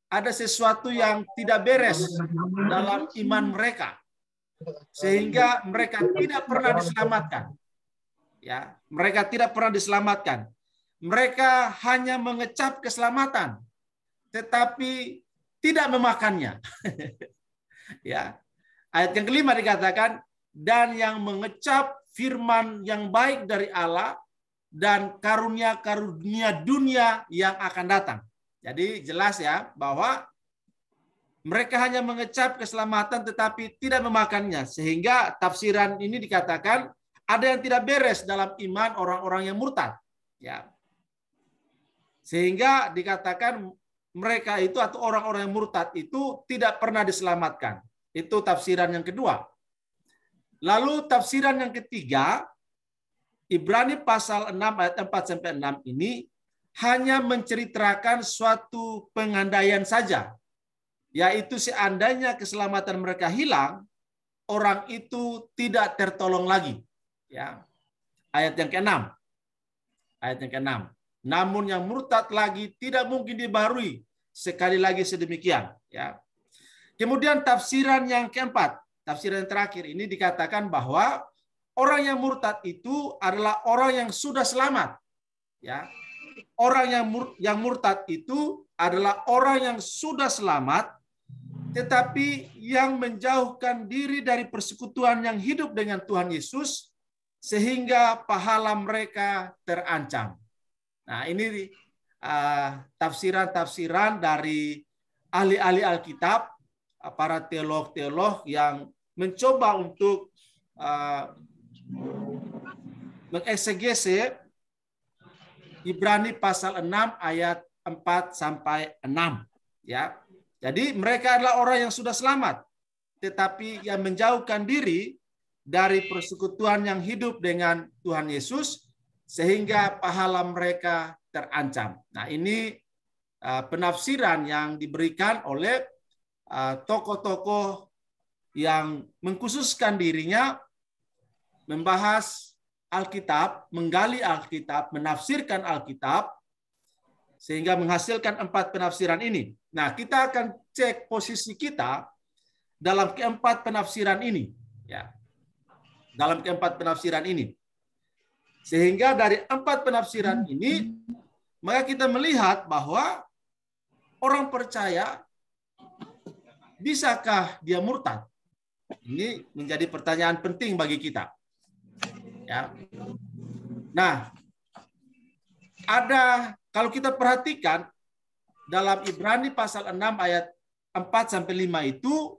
ada sesuatu yang tidak beres dalam iman mereka, sehingga mereka tidak pernah diselamatkan. Ya, mereka tidak pernah diselamatkan. Mereka hanya mengecap keselamatan, tetapi tidak memakannya. Ya, ayat yang kelima dikatakan, dan yang mengecap firman yang baik dari Allah dan karunia-karunia dunia yang akan datang. Jadi jelas ya bahwa mereka hanya mengecap keselamatan tetapi tidak memakannya. Sehingga tafsiran ini dikatakan ada yang tidak beres dalam iman orang-orang yang murtad. Ya. Sehingga dikatakan mereka itu atau orang-orang yang murtad itu tidak pernah diselamatkan. Itu tafsiran yang kedua. Lalu tafsiran yang ketiga, Ibrani pasal 6 ayat 4 sampai 6 ini hanya menceritakan suatu pengandaian saja, yaitu seandainya keselamatan mereka hilang, orang itu tidak tertolong lagi. Ya. Ayat yang ke-6. Ayat yang ke-6. Namun yang murtad lagi tidak mungkin dibaharui sekali lagi sedemikian. Ya. Kemudian tafsiran yang keempat, tafsiran yang terakhir ini dikatakan bahwa orang yang murtad itu adalah orang yang sudah selamat. Ya. Orang yang murtad itu adalah orang yang sudah selamat, tetapi yang menjauhkan diri dari persekutuan yang hidup dengan Tuhan Yesus, sehingga pahala mereka terancam. Nah, ini tafsiran-tafsiran dari ahli-ahli Alkitab, para teolog-teolog yang mencoba untuk mengeksegese Ibrani pasal 6 ayat 4 sampai 6. Ya. Jadi mereka adalah orang yang sudah selamat, tetapi yang menjauhkan diri dari persekutuan yang hidup dengan Tuhan Yesus, sehingga pahala mereka terancam. Nah, ini penafsiran yang diberikan oleh tokoh-tokoh yang mengkhususkan dirinya membahas Alkitab, menggali Alkitab, menafsirkan Alkitab, sehingga menghasilkan 4 penafsiran ini. Nah, kita akan cek posisi kita dalam keempat penafsiran ini. Ya. Dalam keempat penafsiran ini. Sehingga dari 4 penafsiran ini, maka kita melihat bahwa orang percaya, bisakah dia murtad? Ini menjadi pertanyaan penting bagi kita. Ya. Nah, kalau kita perhatikan dalam Ibrani pasal 6 ayat 4 sampai 5 itu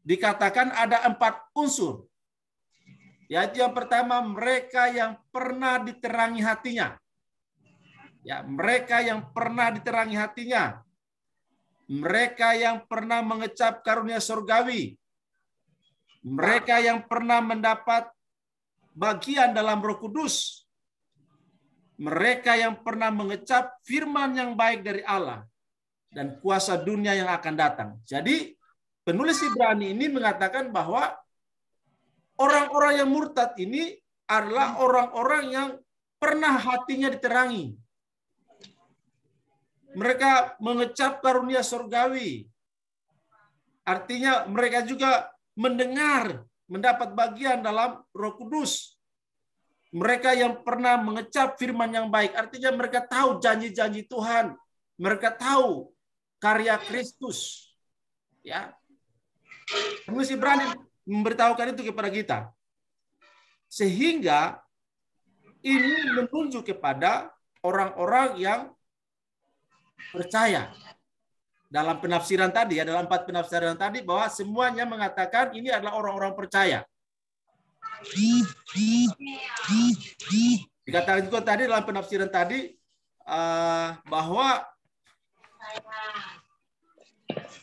dikatakan ada 4 unsur. Yaitu yang pertama, mereka yang pernah diterangi hatinya. Ya, mereka yang pernah diterangi hatinya. Mereka yang pernah mengecap karunia surgawi. Mereka yang pernah mendapat bagian dalam Roh Kudus. Mereka yang pernah mengecap firman yang baik dari Allah dan kuasa dunia yang akan datang. Jadi penulis Ibrani ini mengatakan bahwa orang-orang yang murtad ini adalah orang-orang yang pernah hatinya diterangi. Mereka mengecap karunia surgawi. Artinya mereka juga mendengar, mendapat bagian dalam Roh Kudus. Mereka yang pernah mengecap firman yang baik, artinya mereka tahu janji-janji Tuhan. Mereka tahu karya Kristus. Ya. Penulis Ibrani memberitahukan itu kepada kita. Sehingga ini menunjuk kepada orang-orang yang percaya. Dalam penafsiran tadi, ya, dalam 4 penafsiran tadi, bahwa semuanya mengatakan ini adalah orang-orang percaya. Dikatakan juga tadi dalam penafsiran tadi bahwa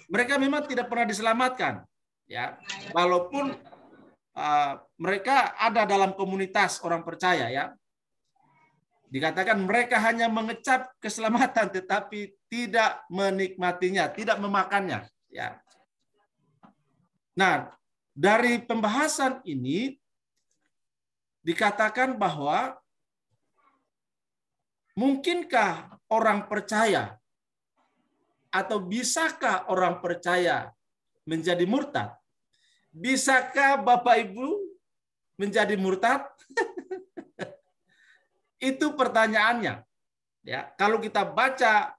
mereka memang tidak pernah diselamatkan, ya, walaupun mereka ada dalam komunitas orang percaya, ya. Dikatakan mereka hanya mengecap keselamatan tetapi tidak menikmatinya, tidak memakannya, ya. Nah, dari pembahasan ini dikatakan bahwa mungkinkah orang percaya Atau bisakah orang percaya menjadi murtad? Bisakah Bapak Ibu menjadi murtad? Itu pertanyaannya. Ya, kalau kita baca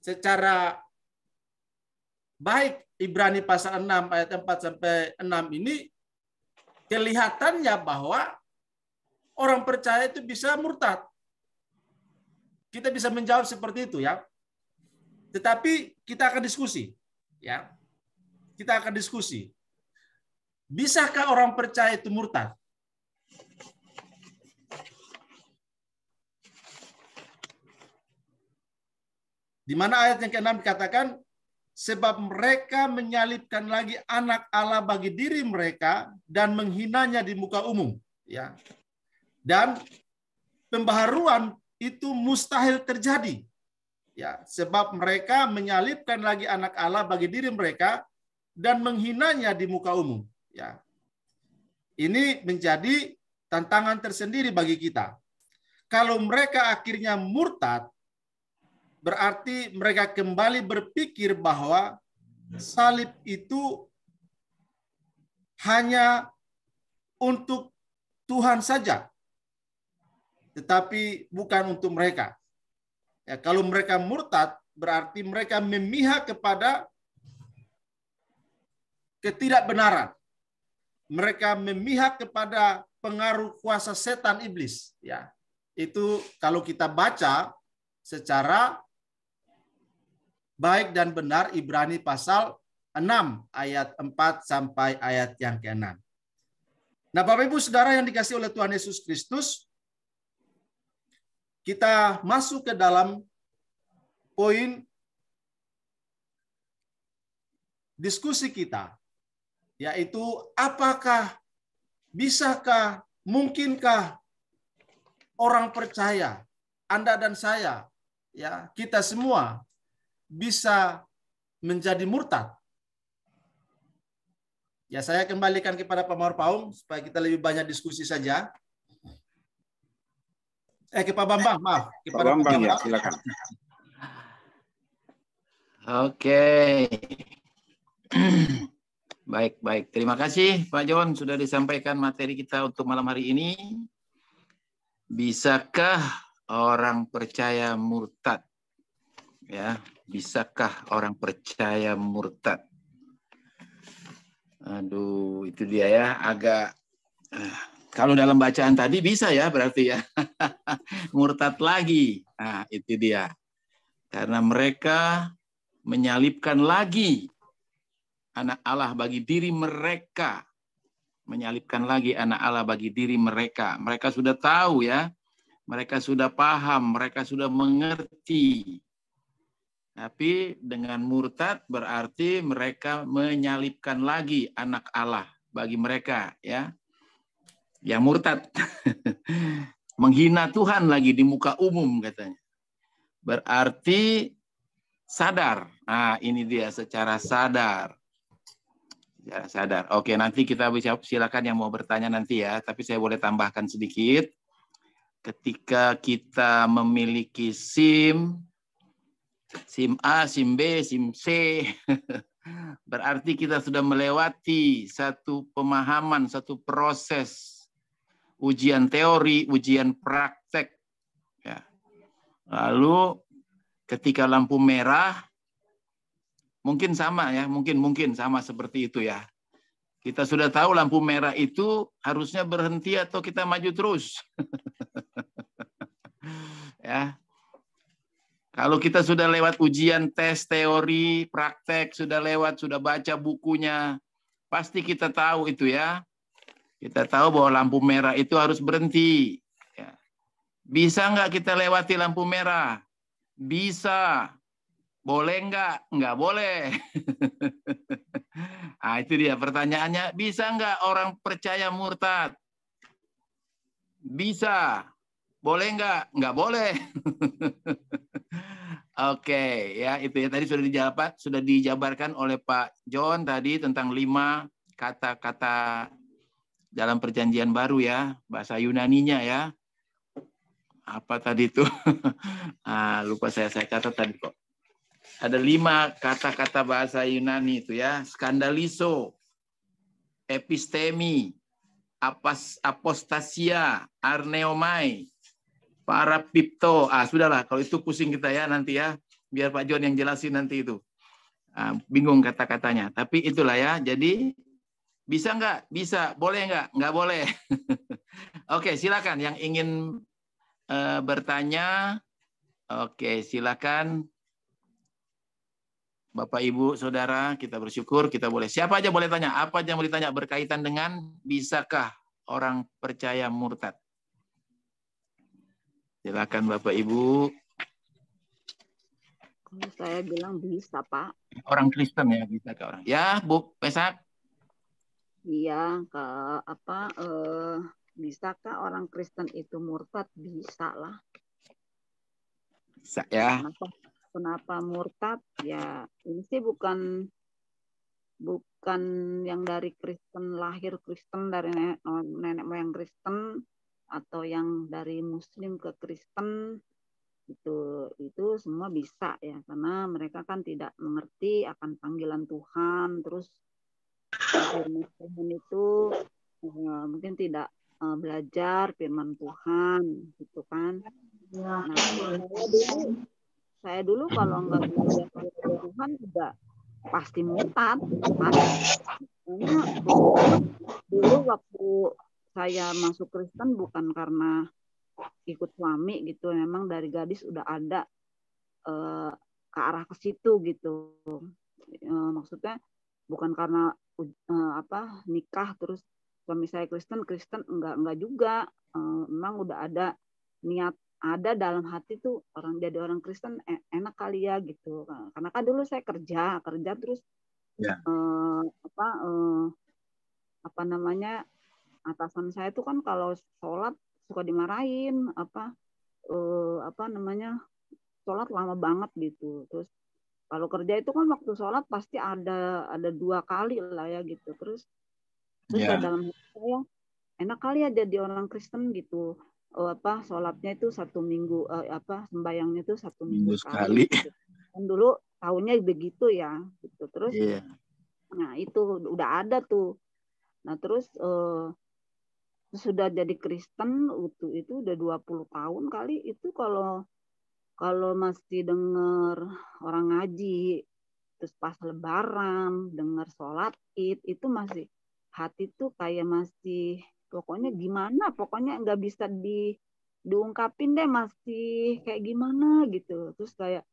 secara baik Ibrani pasal 6 ayat 4 sampai 6 ini, kelihatannya bahwa orang percaya itu bisa murtad. Kita bisa menjawab seperti itu ya. Tetapi kita akan diskusi, ya. Kita akan diskusi. Bisakah orang percaya itu murtad? Di mana ayat yang ke-6 dikatakan, sebab mereka menyalibkan lagi anak Allah bagi diri mereka dan menghinanya di muka umum, ya. Dan pembaharuan itu mustahil terjadi. Ya, sebab mereka menyalibkan lagi anak Allah bagi diri mereka dan menghinanya di muka umum. Ya, ini menjadi tantangan tersendiri bagi kita. Kalau mereka akhirnya murtad, berarti mereka kembali berpikir bahwa salib itu hanya untuk Tuhan saja, tetapi bukan untuk mereka. Ya, kalau mereka murtad, berarti mereka memihak kepada ketidakbenaran. Mereka memihak kepada pengaruh kuasa setan iblis. Ya, itu kalau kita baca secara baik dan benar Ibrani pasal 6 ayat 4 sampai ayat yang ke-6. Nah, Bapak Ibu Saudara yang dikasihi oleh Tuhan Yesus Kristus, kita masuk ke dalam poin diskusi kita, yaitu apakah, bisakah, mungkinkah orang percaya, Anda dan saya, ya, kita semua bisa menjadi murtad? Ya, saya kembalikan kepada Pak Mawar Paum supaya kita lebih banyak diskusi saja. Ke Pak Bambang, maaf. Pak Bambang, ya, silakan. Oke. Baik. Terima kasih Pak John sudah disampaikan materi kita untuk malam hari ini. Bisakah orang percaya murtad? Ya, bisakah orang percaya murtad? Aduh, itu dia ya, agak kalau dalam bacaan tadi bisa ya berarti ya. Murtad lagi. Nah, itu dia. Karena mereka menyalibkan lagi anak Allah bagi diri mereka. Menyalibkan lagi anak Allah bagi diri mereka. Mereka sudah tahu ya. Mereka sudah paham. Mereka sudah mengerti. Tapi dengan murtad berarti mereka menyalibkan lagi anak Allah bagi mereka ya. Yang murtad. Menghina Tuhan lagi di muka umum katanya. Berarti sadar. Nah, ini dia secara sadar. Ya, sadar. Oke, nanti kita bisa silakan yang mau bertanya nanti ya. Tapi saya boleh tambahkan sedikit. Ketika kita memiliki SIM A, SIM B, SIM C, berarti kita sudah melewati satu pemahaman, satu proses ujian teori, ujian praktek. Ya. Lalu ketika lampu merah, mungkin sama ya, mungkin sama seperti itu ya. Kita sudah tahu lampu merah itu harusnya berhenti atau kita maju terus. Ya. Kalau kita sudah lewat ujian tes teori, praktek, sudah lewat, sudah baca bukunya, pasti kita tahu itu ya. Kita tahu bahwa lampu merah itu harus berhenti. Ya. Bisa nggak kita lewati lampu merah? Bisa. Boleh nggak? Nggak boleh. Nah, itu dia pertanyaannya. Bisa nggak orang percaya murtad? Bisa. Boleh nggak? Nggak boleh. Oke, ya itu ya tadi sudah dijabarkan oleh Pak John tadi tentang 5 kata-kata dalam perjanjian baru ya, bahasa Yunaninya ya. Apa tadi itu? Lupa saya kata tadi kok. Ada 5 kata-kata bahasa Yunani itu ya. Skandaliso, epistemi, apostasia, arneomai, parapipto. Sudahlah, kalau itu pusing kita ya nanti ya. Biar Pak John yang jelasin nanti itu. Bingung kata-katanya. Tapi itulah ya. Jadi bisa nggak? Bisa. Boleh nggak? Nggak boleh. Oke, silakan. Yang ingin bertanya, oke, silakan. Bapak, Ibu, Saudara, kita bersyukur, kita boleh. Siapa aja boleh tanya. Apa aja yang mau ditanya berkaitan dengan bisakah orang percaya murtad? Silakan Bapak, Ibu. Saya bilang bisa, Pak. Orang Kristen ya, bisa ke orang. Ya, Bu Pesak. Iya, bisakah orang Kristen itu murtad? Bisa lah. Bisa ya. Kenapa murtad? Ya, ini sih bukan yang dari Kristen, lahir Kristen, dari nenek moyang Kristen, atau yang dari Muslim ke Kristen, itu semua bisa ya, karena mereka kan tidak mengerti akan panggilan Tuhan, terus firman Tuhan itu mungkin tidak belajar firman Tuhan gitu kan. Nah, saya dulu kalau nggak belajar firman Tuhan juga pasti murtad. Karena dulu waktu saya masuk Kristen bukan karena ikut suami gitu, memang dari gadis udah ada ke arah ke situ gitu. Maksudnya bukan karena nikah terus suami saya Kristen enggak juga. Memang udah ada niat, ada dalam hati tuh orang jadi orang Kristen enak kali ya gitu. Karena kan dulu saya kerja terus atasan saya tuh kan kalau sholat suka dimarahin, sholat lama banget gitu. Terus kalau kerja itu kan waktu sholat pasti ada 2 kali lah ya gitu. Terus dalam hati saya enak kali ya jadi orang Kristen gitu. Sholatnya itu 1 minggu, sembayangnya itu 1 minggu sekali. Gitu. Kan dulu tahunnya begitu ya gitu. Terus nah itu udah ada tuh. Nah terus sudah jadi Kristen itu udah 20 tahun kali. Itu kalau masih dengar orang ngaji, terus pas lebaran dengar sholat Id, itu masih hati tuh kayak masih pokoknya gimana, pokoknya nggak bisa diungkapin deh, masih kayak gimana gitu. Terus kayak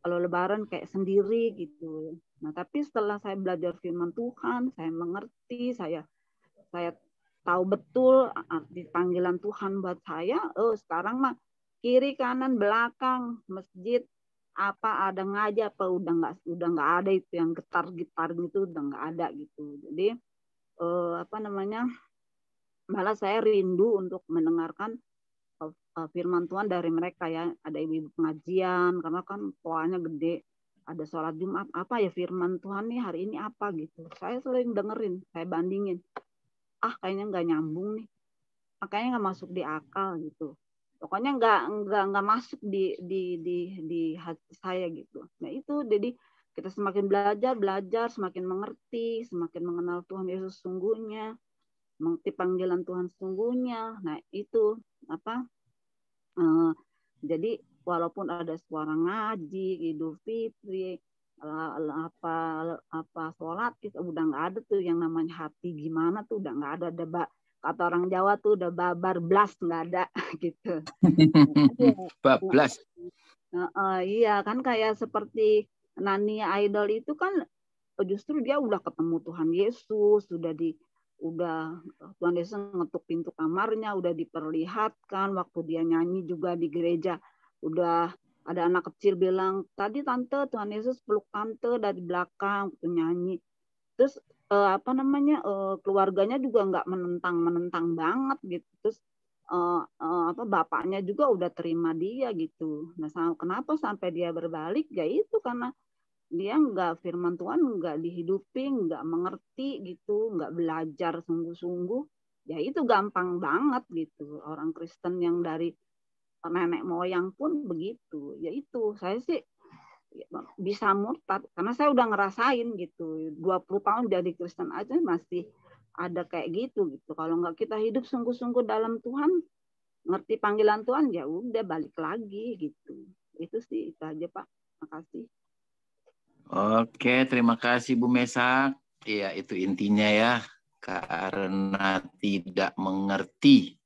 kalau lebaran kayak sendiri gitu. Nah tapi setelah saya belajar firman Tuhan, saya mengerti, saya tahu betul arti panggilan Tuhan buat saya. Sekarang mah kiri kanan belakang masjid apa ada ngaji apa udah nggak ada itu yang gitar gitu, udah nggak ada gitu. Jadi malah saya rindu untuk mendengarkan firman Tuhan dari mereka ya. Ada ibu-ibu pengajian karena kan poanya gede, ada sholat Jumat, apa ya firman Tuhan nih hari ini apa gitu. Saya sering dengerin, saya bandingin, kayaknya nggak nyambung nih, kayaknya nggak masuk di akal gitu. Pokoknya nggak masuk di hati saya gitu. Nah itu jadi kita semakin belajar, semakin mengerti, semakin mengenal Tuhan Yesus sungguhnya, mengerti panggilan Tuhan sungguhnya. Nah itu jadi walaupun ada suara ngaji, Idul Fitri, sholat, kita udah nggak ada tuh yang namanya hati gimana tuh, udah nggak ada kata orang Jawa tuh udah babar blas, nggak ada gitu. Bablas. Iya kan kayak seperti Nani Idol itu kan justru dia udah ketemu Tuhan Yesus, udah Tuhan Yesus ngetuk pintu kamarnya, udah diperlihatkan waktu dia nyanyi juga di gereja, udah ada anak kecil bilang tadi tante Tuhan Yesus peluk tante dari belakang waktu nyanyi. Terus keluarganya juga nggak menentang banget gitu. Terus bapaknya juga udah terima dia gitu. Nah kenapa sampai dia berbalik ya itu karena dia nggak firman Tuhan nggak dihidupi, nggak mengerti gitu, nggak belajar sungguh-sungguh. Ya itu gampang banget gitu. Orang Kristen yang dari nenek moyang pun begitu. Ya itu saya sih bisa murtad karena saya udah ngerasain gitu. 20 tahun jadi Kristen aja masih ada kayak gitu. Kalau nggak kita hidup sungguh-sungguh dalam Tuhan, ngerti panggilan Tuhan, ya udah balik lagi gitu. Itu sih, itu aja Pak. Makasih. Oke, terima kasih Bu Mesak. Iya, itu intinya ya. Karena tidak mengerti.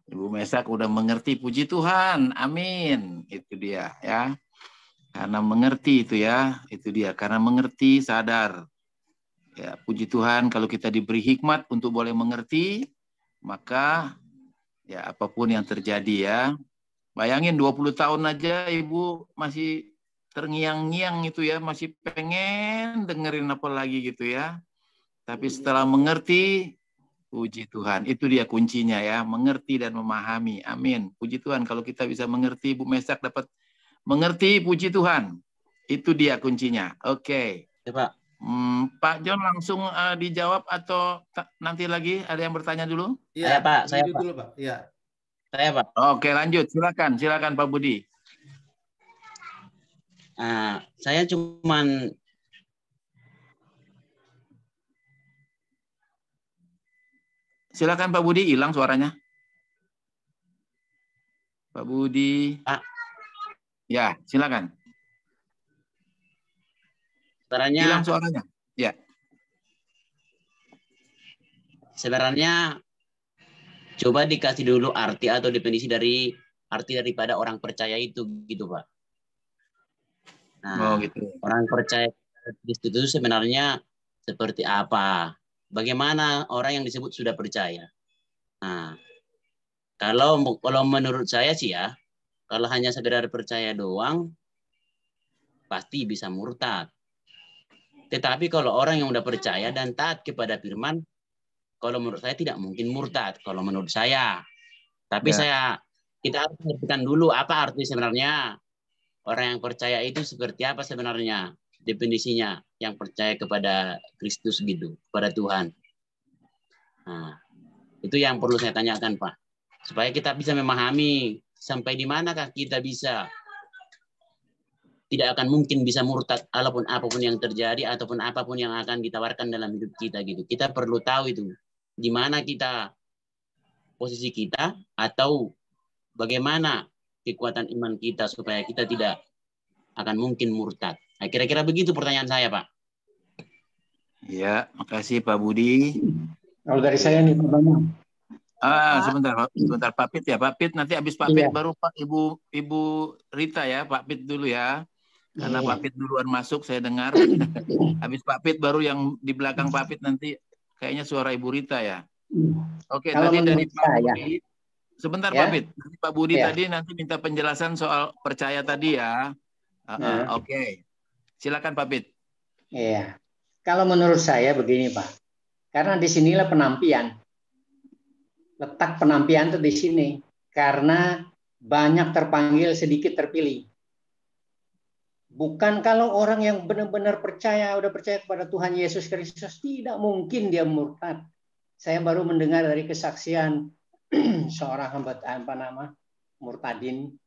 Ibu Mesak udah mengerti, puji Tuhan. Amin. Itu dia ya. Karena mengerti itu ya. Itu dia. Karena mengerti, sadar. Ya, puji Tuhan kalau kita diberi hikmat untuk boleh mengerti, maka ya apapun yang terjadi ya. Bayangin 20 tahun aja Ibu masih terngiang-ngiang itu ya, masih pengen dengerin apa lagi gitu ya. Tapi setelah mengerti, puji Tuhan. Itu dia kuncinya ya, mengerti dan memahami. Amin. Puji Tuhan kalau kita bisa mengerti, Bu Mesak dapat mengerti, puji Tuhan. Itu dia kuncinya. Oke. Ya, Pak. Pak John langsung dijawab atau nanti lagi ada yang bertanya dulu? Iya, Pak. Saya Pak. dulu Pak. Iya. Saya Pak. Oke, lanjut. Silakan Pak Budi. Saya cuman Silakan Pak Budi, hilang suaranya. Pak Budi. Pak. Ya, silakan. Hilang suaranya. Ya. Sebenarnya coba dikasih dulu arti atau definisi dari arti daripada orang percaya itu gitu Pak. Nah, gitu. Orang percaya Kristus itu sebenarnya seperti apa? Bagaimana orang yang disebut sudah percaya? Nah, kalau menurut saya sih ya, kalau hanya sekedar percaya doang, pasti bisa murtad. Tetapi kalau orang yang udah percaya dan taat kepada firman, kalau menurut saya tidak mungkin murtad. Kalau menurut saya, tapi kita harus mengertikan dulu apa arti sebenarnya orang yang percaya itu seperti apa sebenarnya definisinya, yang percaya kepada Kristus gitu, kepada Tuhan. Nah, itu yang perlu saya tanyakan Pak, supaya kita bisa memahami sampai di manakah kita bisa tidak akan mungkin bisa murtad apapun yang terjadi ataupun apapun yang akan ditawarkan dalam hidup kita gitu. Kita perlu tahu itu di mana kita posisi kita atau bagaimana kekuatan iman kita supaya kita tidak akan mungkin murtad. Nah, kira-kira begitu pertanyaan saya, Pak. Ya, makasih Pak Budi. Kalau dari saya nih Pak Bambang. Sebentar Pak Pit ya. Pak Pit nanti habis Pak Pit baru Pak Ibu Rita ya. Pak Pit dulu ya. Karena Pak Pit duluan masuk saya dengar. Habis Pak Pit baru yang di belakang Pak Pit nanti kayaknya suara Ibu Rita ya. Oke, tadi dari Pak Budi. Sebentar Pak Pit. Nanti Pak Budi tadi nanti minta penjelasan soal percaya tadi ya. Oke. Silakan Pak Pit. Iya. Kalau menurut saya begini Pak. Karena disinilah penampian. Letak penampian itu di sini. Karena banyak terpanggil, sedikit terpilih. Bukan kalau orang yang benar-benar percaya, udah percaya kepada Tuhan Yesus Kristus, tidak mungkin dia murtad. Saya baru mendengar dari kesaksian seorang hamba murtadin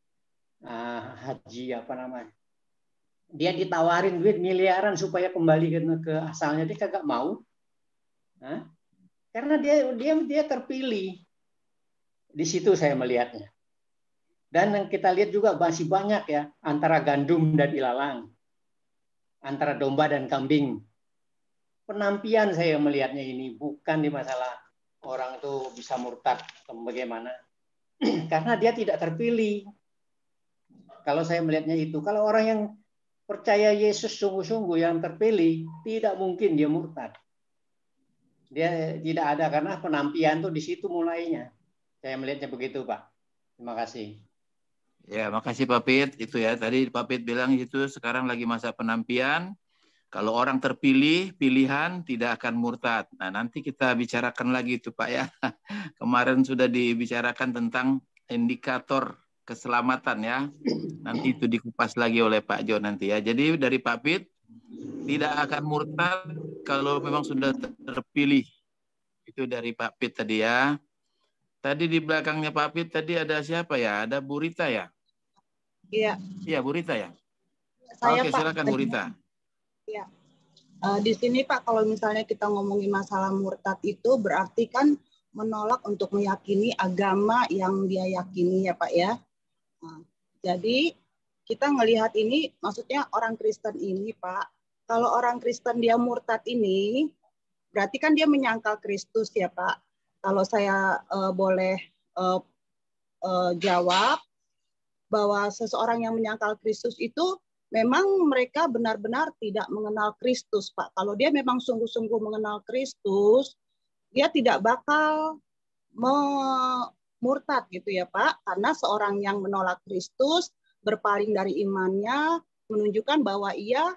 haji dia ditawarin duit miliaran supaya kembali ke asalnya, dia kagak mau. Karena dia terpilih. Di situ saya melihatnya. Dan yang kita lihat juga masih banyak ya, antara gandum dan ilalang, antara domba dan kambing. Penampian saya melihatnya ini, bukan di masalah orang itu bisa murtad atau bagaimana. Karena dia tidak terpilih. Kalau saya melihatnya itu, kalau orang yang percaya Yesus sungguh-sungguh yang terpilih, tidak mungkin dia murtad. Dia tidak ada, karena penampian tuh di situ mulainya. Saya melihatnya begitu, Pak. Terima kasih. Ya, makasih Pak Pit. Itu ya, tadi Pak Pit bilang itu sekarang lagi masa penampian. Kalau orang terpilih, pilihan tidak akan murtad. Nah, nanti kita bicarakan lagi itu Pak ya. Kemarin sudah dibicarakan tentang indikator keselamatan ya. Nanti itu dikupas lagi oleh Pak Jo nanti ya. Jadi dari Pak Pit, tidak akan murtad kalau memang sudah terpilih. Itu dari Pak Pit tadi ya. Tadi di belakangnya Pak Pit tadi ada siapa ya? Ada Bu Rita ya? Iya. Iya, Bu Rita ya? Saya, Oke, Pak. silakan Bu Rita. Ya. Di sini Pak, kalau misalnya kita ngomongin masalah murtad itu berarti kan menolak untuk meyakini agama yang dia yakini ya Pak ya. Nah, jadi kita ngelihat ini, maksudnya orang Kristen ini Pak, kalau orang Kristen dia murtad ini, berarti kan dia menyangkal Kristus ya Pak. Kalau saya boleh jawab, bahwa seseorang yang menyangkal Kristus itu memang mereka benar-benar tidak mengenal Kristus, Pak. Kalau dia memang sungguh-sungguh mengenal Kristus, dia tidak bakal murtad gitu ya, Pak. Karena seorang yang menolak Kristus, berpaling dari imannya, menunjukkan bahwa ia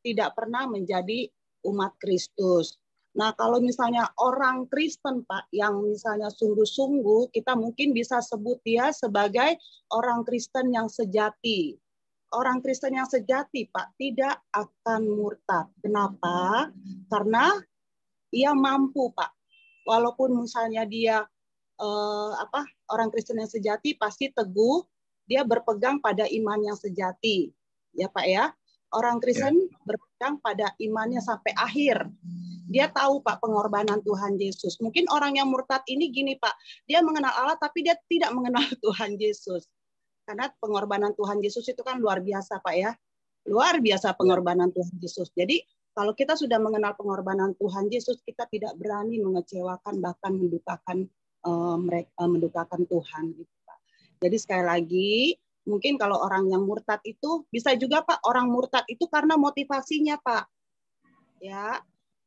tidak pernah menjadi umat Kristus. Nah, kalau misalnya orang Kristen, Pak, yang misalnya sungguh-sungguh, kita mungkin bisa sebut dia sebagai orang Kristen yang sejati. Orang Kristen yang sejati, Pak, tidak akan murtad. Kenapa? Karena ia mampu, Pak. Walaupun misalnya dia orang Kristen yang sejati, pasti teguh, dia berpegang pada iman yang sejati. Ya, Pak, ya. Orang Kristen berpegang pada imannya sampai akhir. Dia tahu Pak pengorbanan Tuhan Yesus. Mungkin orang yang murtad ini gini Pak, dia mengenal Allah tapi dia tidak mengenal Tuhan Yesus. Karena pengorbanan Tuhan Yesus itu kan luar biasa Pak ya. Luar biasa pengorbanan Tuhan Yesus. Jadi kalau kita sudah mengenal pengorbanan Tuhan Yesus, kita tidak berani mengecewakan bahkan mendukakan mendukakan Tuhan gitu Pak. Jadi sekali lagi, mungkin kalau orang yang murtad itu bisa juga Pak, orang murtad itu karena motivasinya Pak. Ya.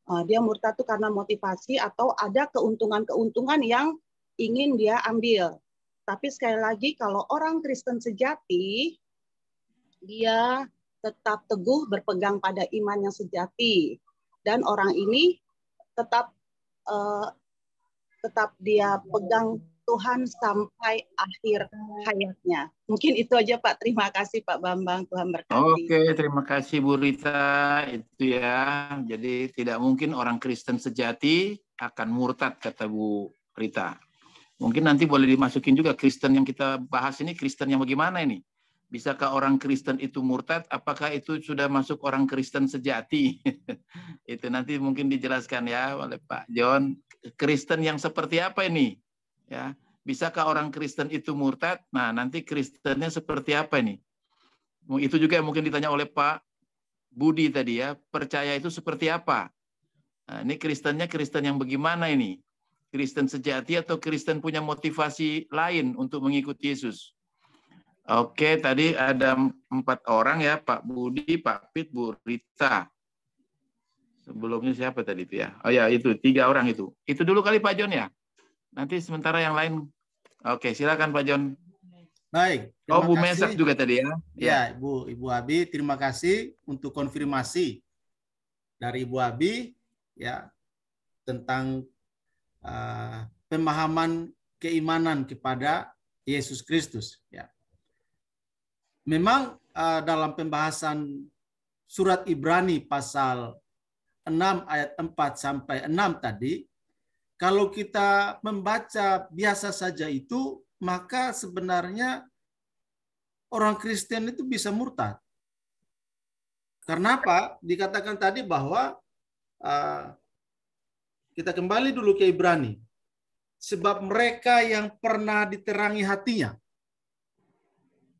Dia murtad itu karena motivasi atau ada keuntungan-keuntungan yang ingin dia ambil. Tapi sekali lagi kalau orang Kristen sejati, dia tetap teguh berpegang pada iman yang sejati. Dan orang ini tetap dia pegang Tuhan sampai akhir hayatnya. Mungkin itu aja Pak. Terima kasih Pak Bambang. Tuhan berkati. Oke, terima kasih Bu Rita. Itu ya. Jadi tidak mungkin orang Kristen sejati akan murtad, kata Bu Rita. Mungkin nanti boleh dimasukin juga Kristen yang kita bahas ini, Kristen yang bagaimana ini? Bisakah orang Kristen itu murtad? Apakah itu sudah masuk orang Kristen sejati? Itu nanti mungkin dijelaskan ya oleh Pak John. Kristen yang seperti apa ini? Ya, bisakah orang Kristen itu murtad? Nah, nanti Kristennya seperti apa ini? Itu juga mungkin ditanya oleh Pak Budi tadi ya. Percaya itu seperti apa? Nah, ini Kristennya Kristen yang bagaimana ini? Kristen sejati atau Kristen punya motivasi lain untuk mengikuti Yesus? Oke, tadi ada 4 orang ya, Pak Budi, Pak Pit, Bu Rita. Sebelumnya siapa tadi itu ya? Oh ya, itu 3 orang itu. Itu dulu kali Pak John ya? Nanti sementara yang lain. Oke, silakan Pak John. Baik. Oh, Bu Mesak juga tadi ya? Ya, Ibu Abi, terima kasih untuk konfirmasi dari Ibu Abi ya tentang pemahaman keimanan kepada Yesus Kristus. Ya. Memang dalam pembahasan surat Ibrani pasal 6 ayat 4 sampai 6 tadi, kalau kita membaca biasa saja itu, maka sebenarnya orang Kristen itu bisa murtad. Karena apa? Dikatakan tadi bahwa kita kembali dulu ke Ibrani. Sebab mereka yang pernah diterangi hatinya.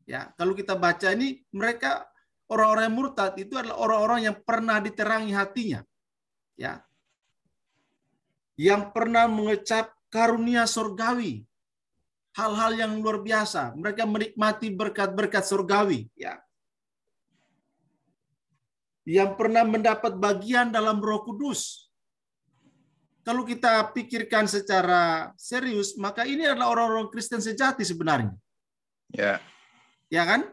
Ya, kalau kita baca ini, mereka orang-orang yang murtad itu adalah orang-orang yang pernah diterangi hatinya. Ya. Yang pernah mengecap karunia surgawi. Hal-hal yang luar biasa. Mereka menikmati berkat-berkat surgawi. Ya. Yang pernah mendapat bagian dalam Roh Kudus. Kalau kita pikirkan secara serius, maka ini adalah orang-orang Kristen sejati sebenarnya. Ya. Ya kan?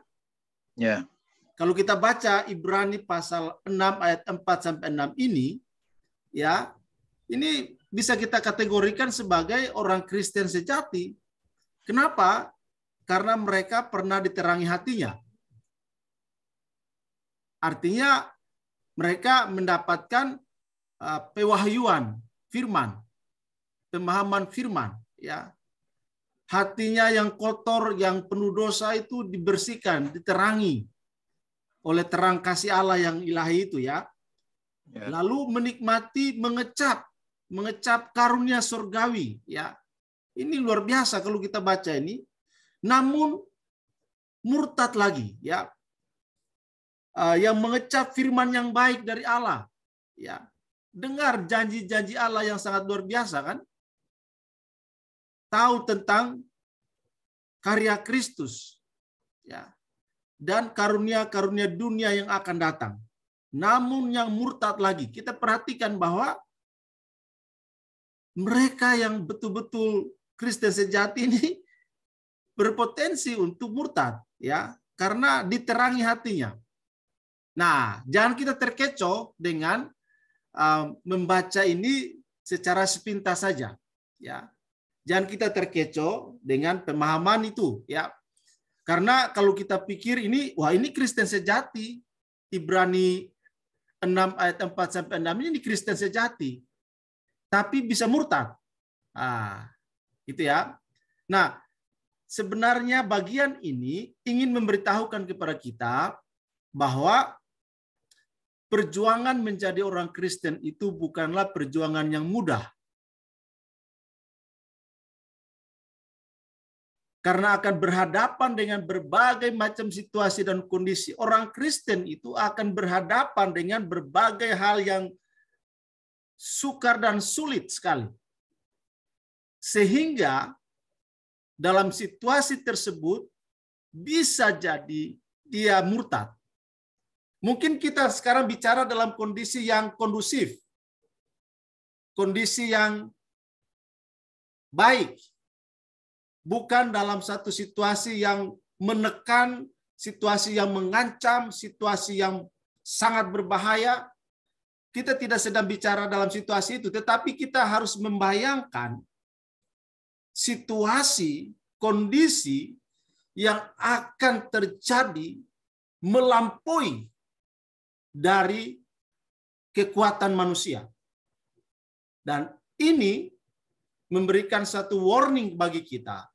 Ya. Kalau kita baca Ibrani pasal 6 ayat 4 sampai 6 ini, ya, ini bisa kita kategorikan sebagai orang Kristen sejati. Kenapa? Karena mereka pernah diterangi hatinya. Artinya mereka mendapatkan pewahyuan firman, pemahaman firman, ya. Hatinya yang kotor, yang penuh dosa itu dibersihkan, diterangi oleh terang kasih Allah yang ilahi itu ya. Lalu menikmati mengecap karunia surgawi ya. Ini luar biasa kalau kita baca ini. Namun murtad lagi ya. Yang mengecap firman yang baik dari Allah ya. Dengar janji-janji Allah yang sangat luar biasa kan? Tahu tentang karya Kristus ya. Dan karunia-karunia dunia yang akan datang. Namun yang murtad lagi, kita perhatikan bahwa mereka yang betul-betul Kristen sejati ini berpotensi untuk murtad ya, karena diterangi hatinya. Nah, jangan kita terkecoh dengan membaca ini secara sepintas saja ya. Jangan kita terkecoh dengan pemahaman itu ya. Karena kalau kita pikir ini, wah ini Kristen sejati, Ibrani 6 ayat 4-6 ini Kristen sejati. Tapi bisa murtad. Itu ya. Nah, sebenarnya bagian ini ingin memberitahukan kepada kita bahwa perjuangan menjadi orang Kristen itu bukanlah perjuangan yang mudah. Karena akan berhadapan dengan berbagai macam situasi dan kondisi. Orang Kristen itu akan berhadapan dengan berbagai hal yang sukar dan sulit sekali. Sehingga dalam situasi tersebut bisa jadi dia murtad. Mungkin kita sekarang bicara dalam kondisi yang kondusif. Kondisi yang baik. Bukan dalam satu situasi yang menekan, situasi yang mengancam, situasi yang sangat berbahaya. Kita tidak sedang bicara dalam situasi itu, tetapi kita harus membayangkan situasi, kondisi yang akan terjadi melampaui dari kekuatan manusia. Dan ini memberikan satu warning bagi kita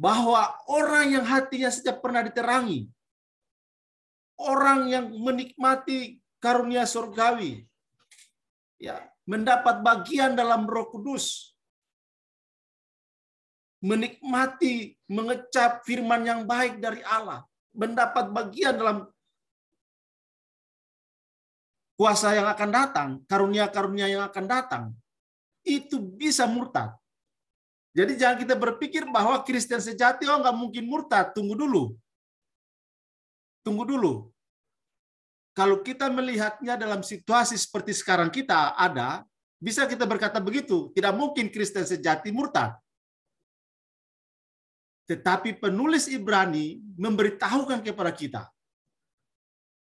bahwa orang yang hatinya saja pernah diterangi, orang yang menikmati karunia surgawi, ya, mendapat bagian dalam Roh Kudus, menikmati, mengecap firman yang baik dari Allah, mendapat bagian dalam kuasa yang akan datang, karunia-karunia yang akan datang, itu bisa murtad. Jadi jangan kita berpikir bahwa Kristen sejati nggak mungkin murtad. Tunggu dulu. Tunggu dulu. Kalau kita melihatnya dalam situasi seperti sekarang kita ada, bisa kita berkata begitu. Tidak mungkin Kristen sejati murtad. Tetapi penulis Ibrani memberitahukan kepada kita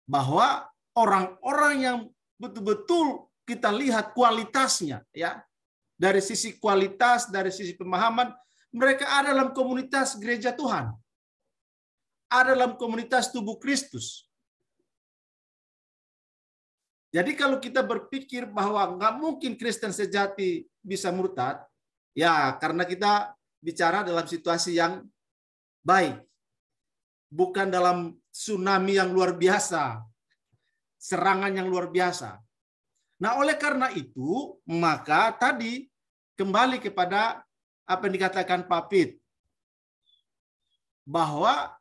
bahwa orang-orang yang betul-betul kita lihat kualitasnya, ya, dari sisi kualitas, dari sisi pemahaman, mereka ada dalam komunitas gereja Tuhan. Ada dalam komunitas tubuh Kristus. Jadi kalau kita berpikir bahwa nggak mungkin Kristen sejati bisa murtad, ya karena kita bicara dalam situasi yang baik. Bukan dalam tsunami yang luar biasa. Serangan yang luar biasa. Nah, oleh karena itu, maka tadi kembali kepada apa yang dikatakan Pak Pit, bahwa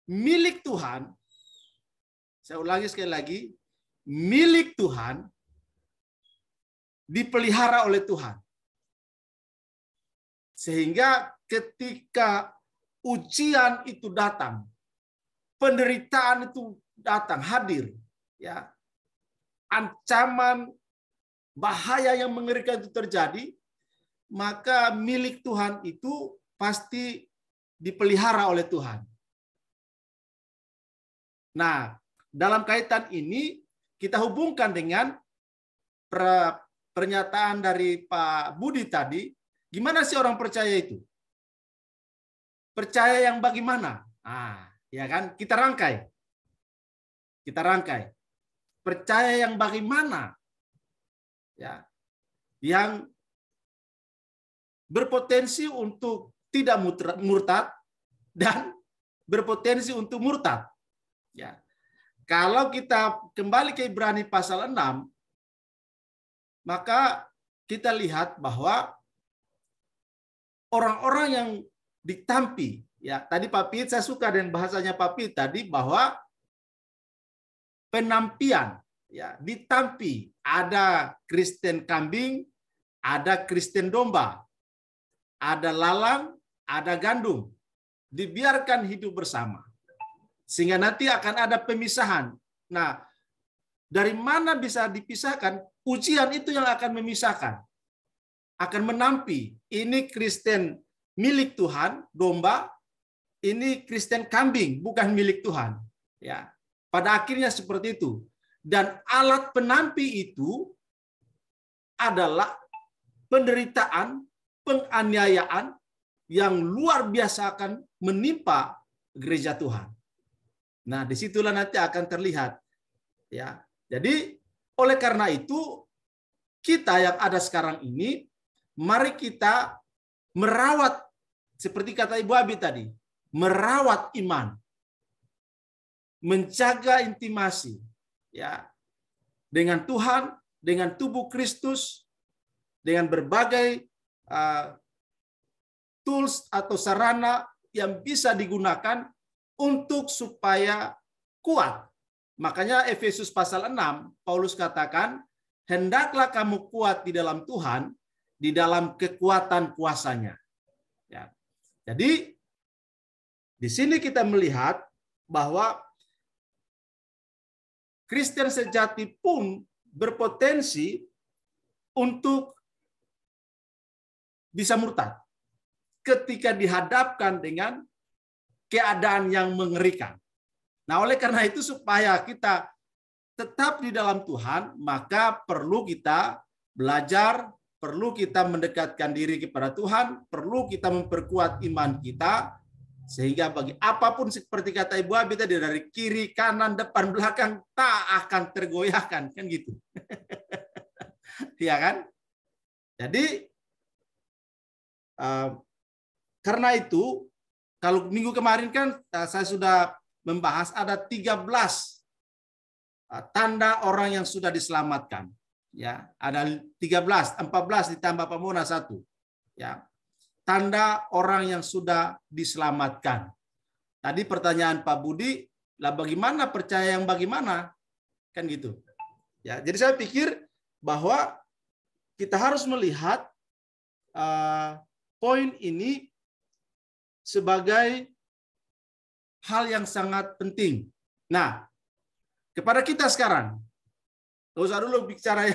milik Tuhan, saya ulangi sekali lagi, milik Tuhan dipelihara oleh Tuhan. Sehingga ketika ujian itu datang, penderitaan itu datang, hadir, ya, ancaman bahaya yang mengerikan itu terjadi, maka milik Tuhan itu pasti dipelihara oleh Tuhan. Nah, dalam kaitan ini kita hubungkan dengan pernyataan dari Pak Budi tadi, gimana sih orang percaya itu? Percaya yang bagaimana? Ya kan? Kita rangkai. Percaya yang bagaimana? Ya. Yang berpotensi untuk tidak murtad dan berpotensi untuk murtad. Ya. kalau kita kembali ke Ibrani pasal 6, maka kita lihat bahwa orang-orang yang ditampi, ya tadi Pak Pit, saya suka dengan bahasanya Pak Pit tadi, bahwa penampian, ya ditampi, ada Kristen kambing, ada Kristen domba, ada lalang, ada gandum, dibiarkan hidup bersama. Sehingga nanti akan ada pemisahan. Nah, dari mana bisa dipisahkan? Ujian itu yang akan memisahkan. Akan menampi, ini Kristen milik Tuhan, domba, ini Kristen kambing, bukan milik Tuhan. Ya, pada akhirnya seperti itu. Dan alat penampi itu adalah penderitaan, penganiayaan yang luar biasa akan menimpa gereja Tuhan. Nah, disitulah nanti akan terlihat. Ya, jadi oleh karena itu kita yang ada sekarang ini, mari kita merawat, seperti kata Ibu Abi tadi, merawat iman, menjaga intimasi, ya, dengan Tuhan, dengan tubuh Kristus, dengan berbagai tools atau sarana yang bisa digunakan untuk supaya kuat. Makanya Efesus pasal 6, Paulus katakan, hendaklah kamu kuat di dalam Tuhan, di dalam kekuatan kuasanya. Ya. Jadi, di sini kita melihat bahwa Kristen sejati pun berpotensi untuk bisa murtad ketika dihadapkan dengan keadaan yang mengerikan. Nah, oleh karena itu supaya kita tetap di dalam Tuhan, maka perlu kita belajar, perlu kita mendekatkan diri kepada Tuhan, perlu kita memperkuat iman kita, sehingga bagi apapun seperti kata Ibu Abi tadi, dari kiri, kanan, depan, belakang, tak akan tergoyahkan, kan gitu. Iya kan? Jadi, karena itu, kalau minggu kemarin kan saya sudah membahas ada 13 tanda orang yang sudah diselamatkan. Ya, ada 13, 14 ditambah Pamona 1. Ya. Tanda orang yang sudah diselamatkan. Tadi pertanyaan Pak Budi, lah bagaimana percaya yang bagaimana? Kan gitu. Ya, jadi saya pikir bahwa kita harus melihat poin ini sebagai hal yang sangat penting. Nah, kepada kita sekarang, nggak usah dulu bicara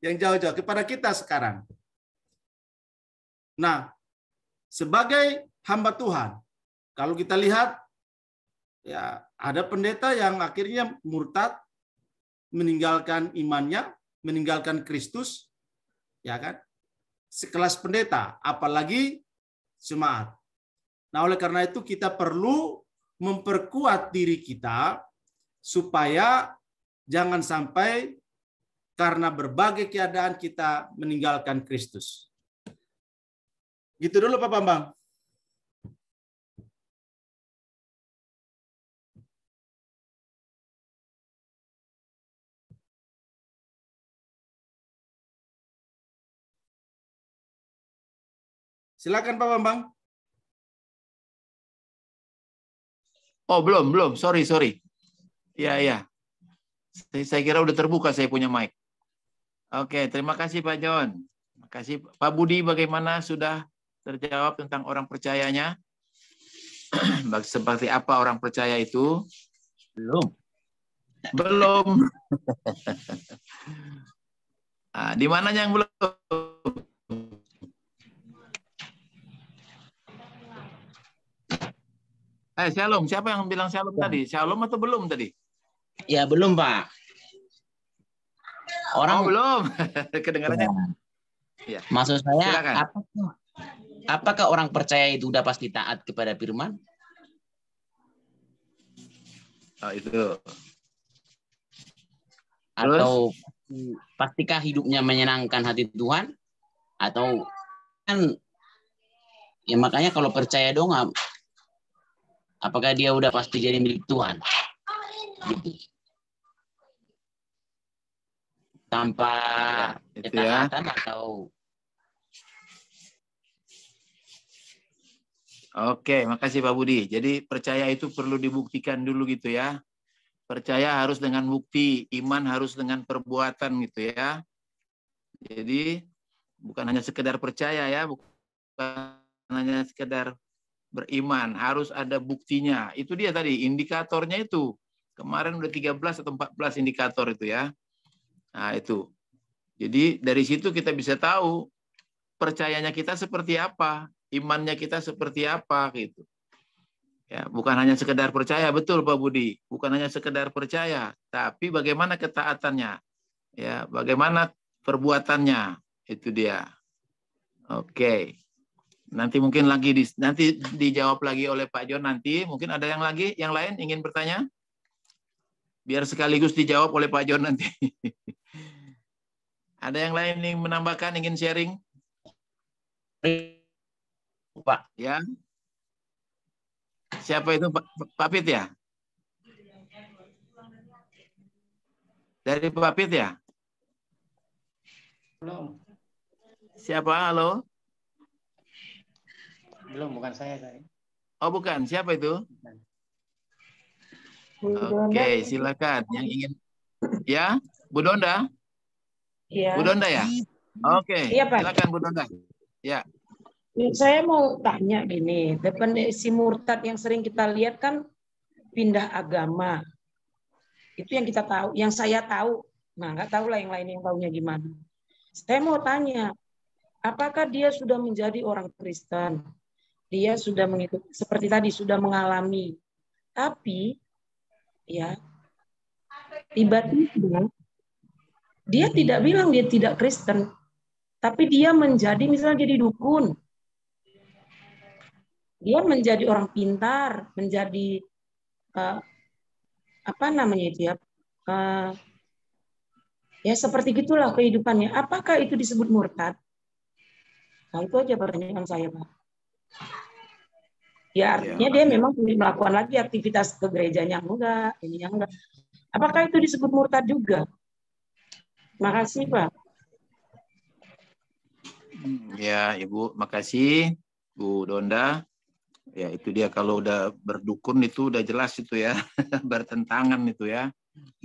yang jauh-jauh, kepada kita sekarang. Nah, sebagai hamba Tuhan, kalau kita lihat, ya ada pendeta yang akhirnya murtad, meninggalkan imannya, meninggalkan Kristus, ya kan? Sekelas pendeta, apalagi jemaat. Nah, oleh karena itu kita perlu memperkuat diri kita supaya jangan sampai karena berbagai keadaan kita meninggalkan Kristus. Gitu dulu Pak Bambang. Silakan Pak Bambang. Oh, belum. Sorry. Iya. Saya kira udah terbuka saya punya mic. Oke, terima kasih Pak John. Terima kasih Pak Budi, bagaimana sudah terjawab tentang orang percayanya? Seperti apa orang percaya itu? Belum. Nah, di mana yang belum? Shalom. Siapa yang bilang shalom tadi? Shalom atau belum tadi? Ya, belum, Pak. Orang belum. Kedengarannya. Ya. Maksud saya, apakah orang percaya itu udah pasti taat kepada firman? Oh, itu. Atau pastikah hidupnya menyenangkan hati Tuhan? Atau kan ya makanya kalau percaya dong, apakah dia udah pasti jadi milik Tuhan? Tanpa Ya, itu ya. ketaatan atau Oke, makasih Pak Budi. Jadi percaya itu perlu dibuktikan dulu gitu ya. Percaya harus dengan bukti, iman harus dengan perbuatan gitu ya. Jadi bukan hanya sekedar percaya ya, bukan hanya sekedar beriman, harus ada buktinya. Itu dia tadi, indikatornya itu. Kemarin udah 13 atau 14 indikator itu ya. Nah itu. Jadi dari situ kita bisa tahu percayanya kita seperti apa, imannya kita seperti apa gitu. Ya, bukan hanya sekedar percaya, betul Pak Budi. Bukan hanya sekedar percaya, tapi bagaimana ketaatannya. Ya, bagaimana perbuatannya. Itu dia. Oke. Nanti mungkin nanti dijawab lagi oleh Pak John nanti. Mungkin ada yang lain ingin bertanya? Biar sekaligus dijawab oleh Pak John nanti. Ada yang lain yang menambahkan, ingin sharing? Pak. Ya. Siapa itu Pak Pit ya? Dari Pak Pit ya? Belum. Siapa? Halo? Belum, bukan saya tadi. Oh bukan, siapa itu? Oke, silakan. Yang ingin, ya, Bu Donda? Iya. Bu Donda ya? Oke, Iya, Pak. silakan Bu Donda. Ya. Saya mau tanya gini, definisi murtad yang sering kita lihat kan pindah agama. Itu yang kita tahu, yang saya tahu. Nah, nggak tahu lah yang lain yang tahunya gimana. Saya mau tanya, apakah dia sudah menjadi orang Kristen? Dia sudah mengikuti, seperti tadi, sudah mengalami. Tapi, ya, tiba-tiba, dia tidak bilang dia tidak Kristen. Tapi dia menjadi, misalnya jadi dukun. Dia menjadi orang pintar, menjadi apa namanya itu ya, ya seperti gitulah kehidupannya. Apakah itu disebut murtad? Nah itu aja pertanyaan saya, Pak. Ya artinya dia memang melakukan lagi aktivitas ke gerejanya enggak, ini yang enggak. Apakah itu disebut murtad juga? Makasih, Pak. Ya, Ibu, makasih Bu Donda. Ya, itu dia kalau udah berdukun itu udah jelas itu ya, bertentangan itu ya.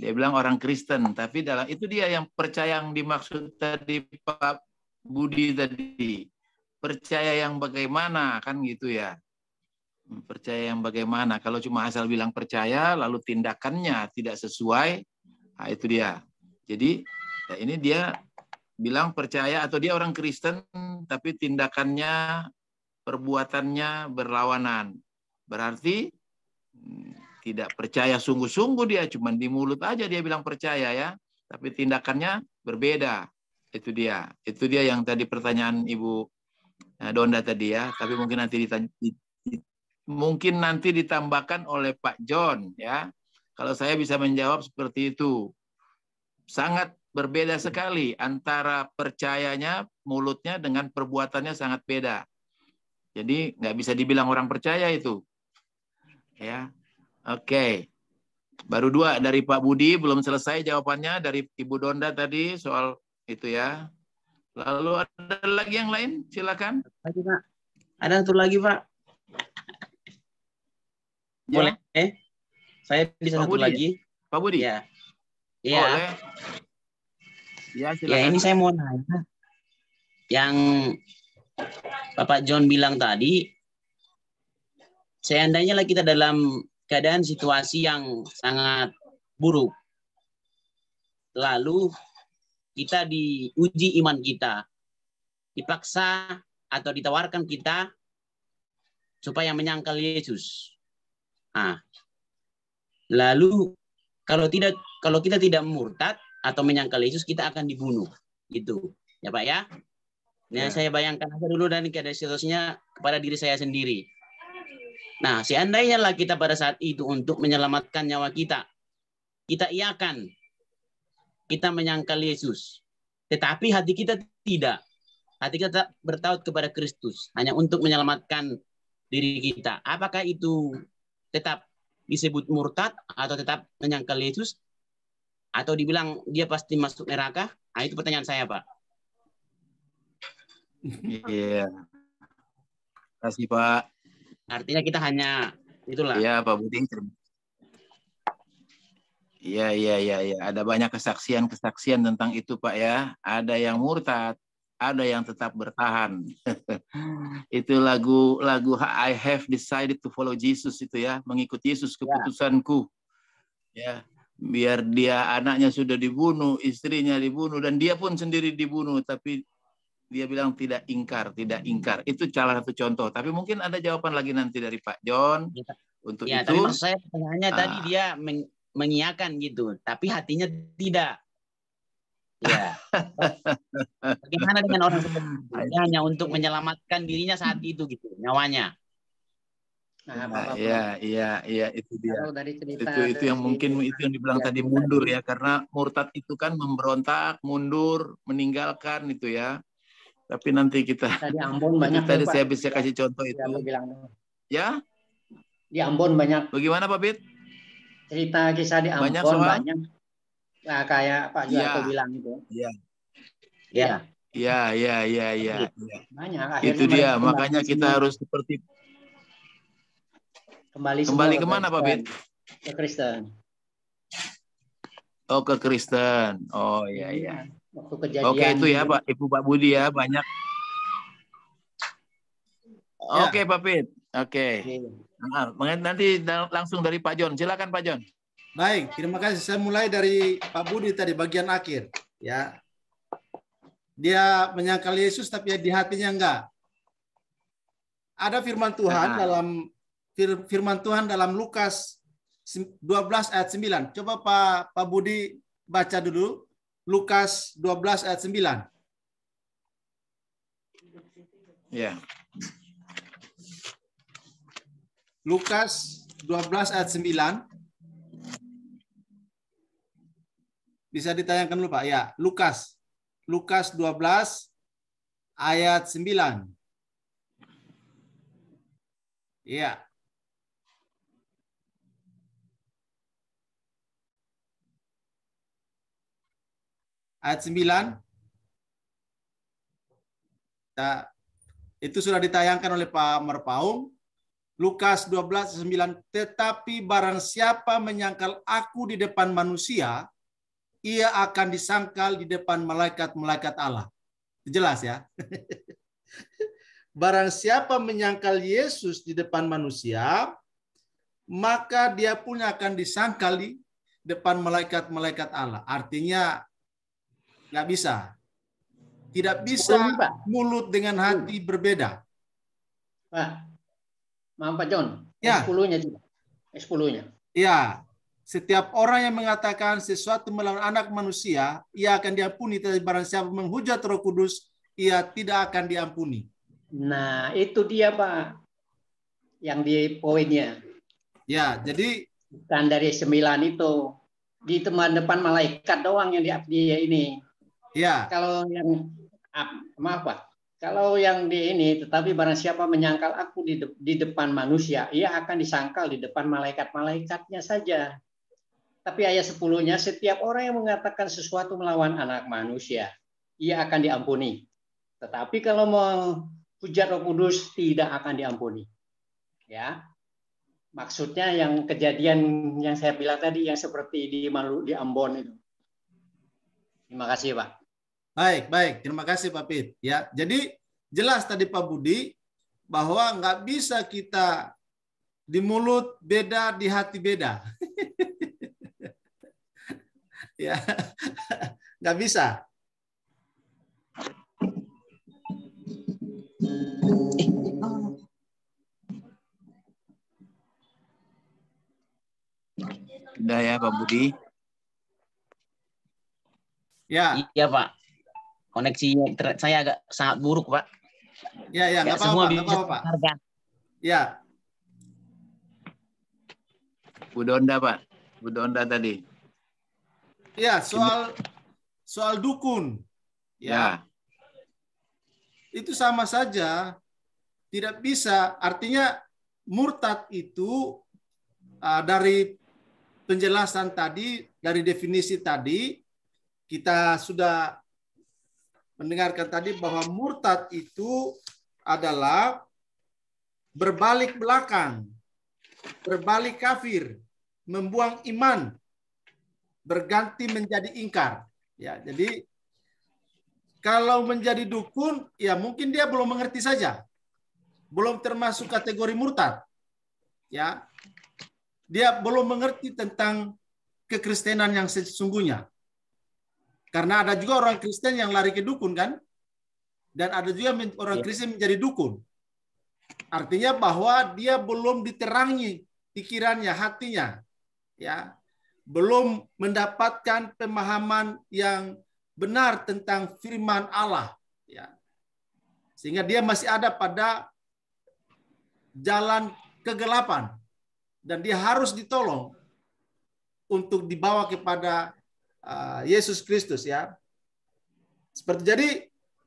Dia bilang orang Kristen, tapi dalam itu dia yang percaya yang dimaksud tadi Pak Budi tadi. Percaya yang bagaimana kan gitu ya. Percaya yang bagaimana? Kalau cuma asal bilang percaya lalu tindakannya tidak sesuai, nah itu dia. Jadi ya ini dia bilang percaya atau dia orang Kristen tapi tindakannya, perbuatannya berlawanan. Berarti tidak percaya sungguh-sungguh dia, cuma di mulut aja dia bilang percaya ya, tapi tindakannya berbeda. Itu dia. Itu dia yang tadi pertanyaan Ibu Donda tadi ya, tapi mungkin nanti ditambahkan oleh Pak John ya. Kalau saya bisa menjawab seperti itu. Sangat berbeda sekali antara percayanya, mulutnya dengan perbuatannya sangat beda. Jadi nggak bisa dibilang orang percaya itu. Ya, oke. Baru 2 dari Pak Budi, belum selesai jawabannya dari Ibu Donda tadi soal itu ya. Lalu ada lagi yang lain? Silakan. Lagi, Pak. Ada satu lagi, Pak. Boleh? Ya. Saya bisa Pak satu Budi. lagi. Pak Budi. Ya. Iya. Boleh. Ya, silakan. Ya, ini saya mau nanya. Yang Bapak John bilang tadi, seandainya kita dalam keadaan situasi yang sangat buruk, lalu kita diuji iman kita, dipaksa atau ditawarkan kita supaya menyangkal Yesus. Nah, lalu kalau kita tidak murtad atau menyangkal Yesus, kita akan dibunuh, gitu, ya Pak ya. Nah, saya bayangkan aja dulu dan keadaan situasinya kepada diri saya sendiri. Nah, seandainya lah kita pada saat itu untuk menyelamatkan nyawa kita, kita iakan, kita menyangkal Yesus, tetapi hati kita tidak. Hati kita bertaut kepada Kristus hanya untuk menyelamatkan diri kita. Apakah itu tetap disebut murtad atau tetap menyangkal Yesus atau dibilang dia pasti masuk neraka? Nah, itu pertanyaan saya, Pak. Iya. Terima kasih, Pak. Artinya kita hanya itulah. Iya, Pak Budi. Iya. Ada banyak kesaksian tentang itu, Pak ya. Ada yang murtad, ada yang tetap bertahan. Itu lagu I have decided to follow Jesus itu ya, mengikut Yesus keputusanku. Ya, biar dia anaknya sudah dibunuh, istrinya dibunuh dan dia pun sendiri dibunuh, tapi dia bilang tidak ingkar. Itu salah satu contoh. Tapi mungkin ada jawaban lagi nanti dari Pak John untuk ya, itu. Tapi maksud saya pertanyaannya tadi dia mengiyakan gitu, tapi hatinya tidak. Ya. Bagaimana dengan orang seperti itu? Dia hanya untuk menyelamatkan dirinya saat itu gitu, nyawanya. Iya, itu dia. Kalau dari cerita Itu yang mungkin itu yang dibilang tadi mundur ya, karena murtad itu kan memberontak, mundur, meninggalkan itu ya. Tapi nanti kita di Ambon banyak. Tadi saya bisa kasih contoh itu. Ya? Di Ambon banyak. Bagaimana Pak Bit? Cerita kisah di Ambon banyak. Nah, kayak Pak Juarto bilang itu. Iya. Banyak. Itu dia, makanya kita harus seperti kembali kemana Pak Bit? Ke Kristen. Oh, ke Kristen. Oh iya. Waktu kejadian. Oke, itu ya Pak, Ibu Pak Budi ya, banyak. Oke, Pak Bit. Oke. Nah, nanti langsung dari Pak John. Silakan Pak John. Baik, terima kasih. Saya mulai dari Pak Budi tadi bagian akhir, ya. Dia menyangkal Yesus tapi di hatinya enggak. Ada firman Tuhan dalam Lukas 12 ayat 9. Coba Pak Budi baca dulu Lukas 12 ayat 9. Ya. Lukas 12 ayat 9. Bisa ditayangkan dulu Pak. Ya, Lukas 12 ayat 9. Iya. Ayat 9. Nah, itu sudah ditayangkan oleh Pak Merpaung. Lukas 12:9. Tetapi barang siapa menyangkal aku di depan manusia, ia akan disangkal di depan malaikat-malaikat Allah. Jelas ya. Barang siapa menyangkal Yesus di depan manusia, maka dia pun akan disangkal di depan malaikat-malaikat Allah. Artinya nggak bisa. Tidak bisa mulut dengan hati berbeda. Pak, maaf Pak John. Ya. S10-nya juga. S10-nya. Ya. Setiap orang yang mengatakan sesuatu melawan anak manusia, ia akan diampuni. Tetapi barang siapa menghujat Roh Kudus, ia tidak akan diampuni. Nah, itu dia Pak. Yang di poinnya. Ya, jadi bukan dari 9 itu. Di depan malaikat doang yang dia ini. Ya. Kalau yang maaf Pak. Kalau yang di ini, tetapi barang siapa menyangkal aku di depan manusia, ia akan disangkal di depan malaikat-malaikatnya saja. Tapi ayat 10-nya, setiap orang yang mengatakan sesuatu melawan anak manusia, ia akan diampuni. Tetapi kalau menghujat Roh Kudus, tidak akan diampuni. Ya, maksudnya yang kejadian yang saya bilang tadi, yang seperti di Ambon itu. Terima kasih Pak. Baik. Terima kasih Pak Pit. Ya, jadi jelas tadi Pak Budi bahwa nggak bisa kita di mulut beda, di hati beda. Ya, nggak bisa. Udah ya Pak Budi. Ya. Iya Pak. Koneksinya saya agak sangat buruk Pak. Ya, nggak apa-apa Pak. Ya. Bu Donda Pak. Bu Donda tadi. Ya, soal dukun. Ya. Itu sama saja. Tidak bisa. Artinya murtad itu dari penjelasan tadi, dari definisi tadi, kita sudah mendengarkan tadi bahwa murtad itu adalah berbalik belakang, berbalik kafir, membuang iman, berganti menjadi ingkar. Ya, jadi kalau menjadi dukun, ya mungkin dia belum mengerti saja, belum termasuk kategori murtad. Ya, dia belum mengerti tentang kekristenan yang sesungguhnya. Karena ada juga orang Kristen yang lari ke dukun kan, dan ada juga orang Kristen menjadi dukun. Artinya bahwa dia belum diterangi pikirannya, hatinya, ya, belum mendapatkan pemahaman yang benar tentang firman Allah, ya, sehingga dia masih ada pada jalan kegelapan dan dia harus ditolong untuk dibawa kepada Yesus Kristus, ya. Seperti jadi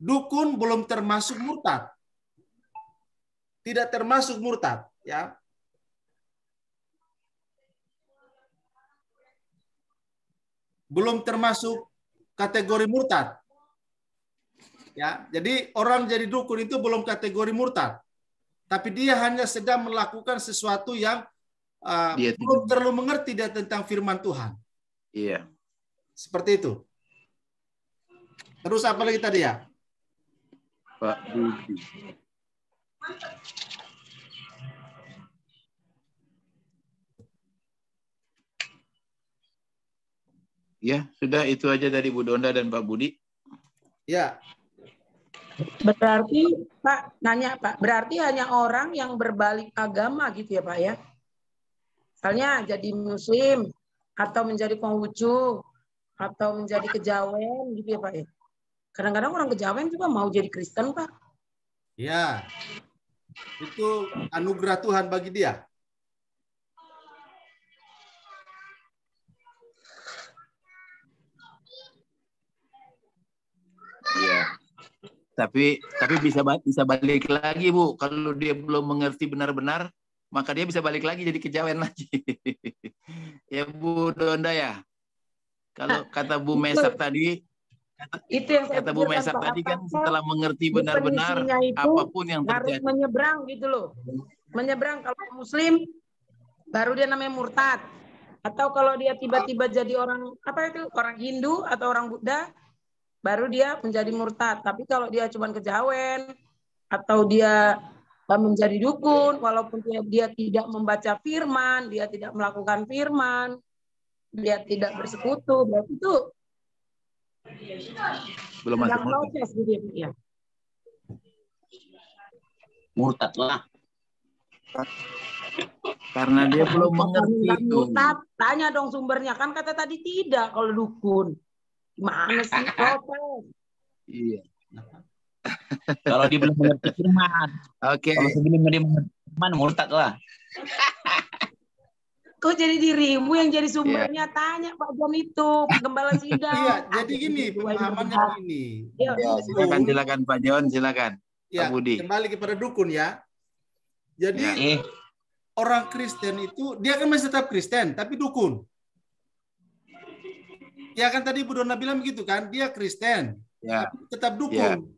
dukun belum termasuk murtad. Tidak termasuk murtad, ya. Belum termasuk kategori murtad. Ya, jadi orang jadi dukun itu belum kategori murtad. Tapi dia hanya sedang melakukan sesuatu yang belum terlalu mengerti dia tentang firman Tuhan. Iya. Seperti itu. Terus apa lagi tadi ya? Pak Budi. Ya, sudah itu aja dari Bu Donda dan Pak Budi. Ya. Berarti Pak, nanya Pak, berarti hanya orang yang berbalik agama gitu ya Pak ya? Misalnya jadi muslim, atau menjadi Konghucu, atau menjadi kejawen gitu ya Pak ya? Kadang-kadang orang kejawen juga mau jadi Kristen Pak. Ya, itu anugerah Tuhan bagi dia. Iya. Tapi bisa balik lagi Bu. Kalau dia belum mengerti benar-benar, maka dia bisa balik lagi jadi kejawen lagi. Ya Bu Donda ya. Kalau kata Bu Mesak tadi, kata Bu Mesak tadi kan setelah mengerti benar-benar apapun yang terjadi. Harus menyeberang gitu loh. Menyeberang kalau muslim baru dia namanya murtad. Atau kalau dia tiba-tiba jadi orang orang Hindu atau orang Buddha, baru dia menjadi murtad. Tapi kalau dia cuma kejawen atau dia menjadi dukun, walaupun dia tidak membaca firman, dia tidak melakukan firman, dia tidak bersekutu, berarti itu belum masuk proses gitu ya. Murtad lah. Karena dia belum mengerti itu. Murtad, tanya dong sumbernya, kan kata tadi tidak kalau dukun. Gimana sih proses? Iya. Kalau dia belum mengerti firman. Oke. Kalau sebelum dia mengerti firman, murtad lah. Kok jadi dirimu yang jadi sumbernya? Tanya Pak John itu, gembala sidang. Iya, jadi gini, pemahamannya begini. Silakan Pak John, silakan. Ya, Pak Budi. kembali kepada dukun ya. Jadi orang Kristen itu, dia kan masih tetap Kristen, tapi dukun. Ya kan tadi Bu Dona bilang begitu kan, dia Kristen, ya, tapi tetap dukun. Ya.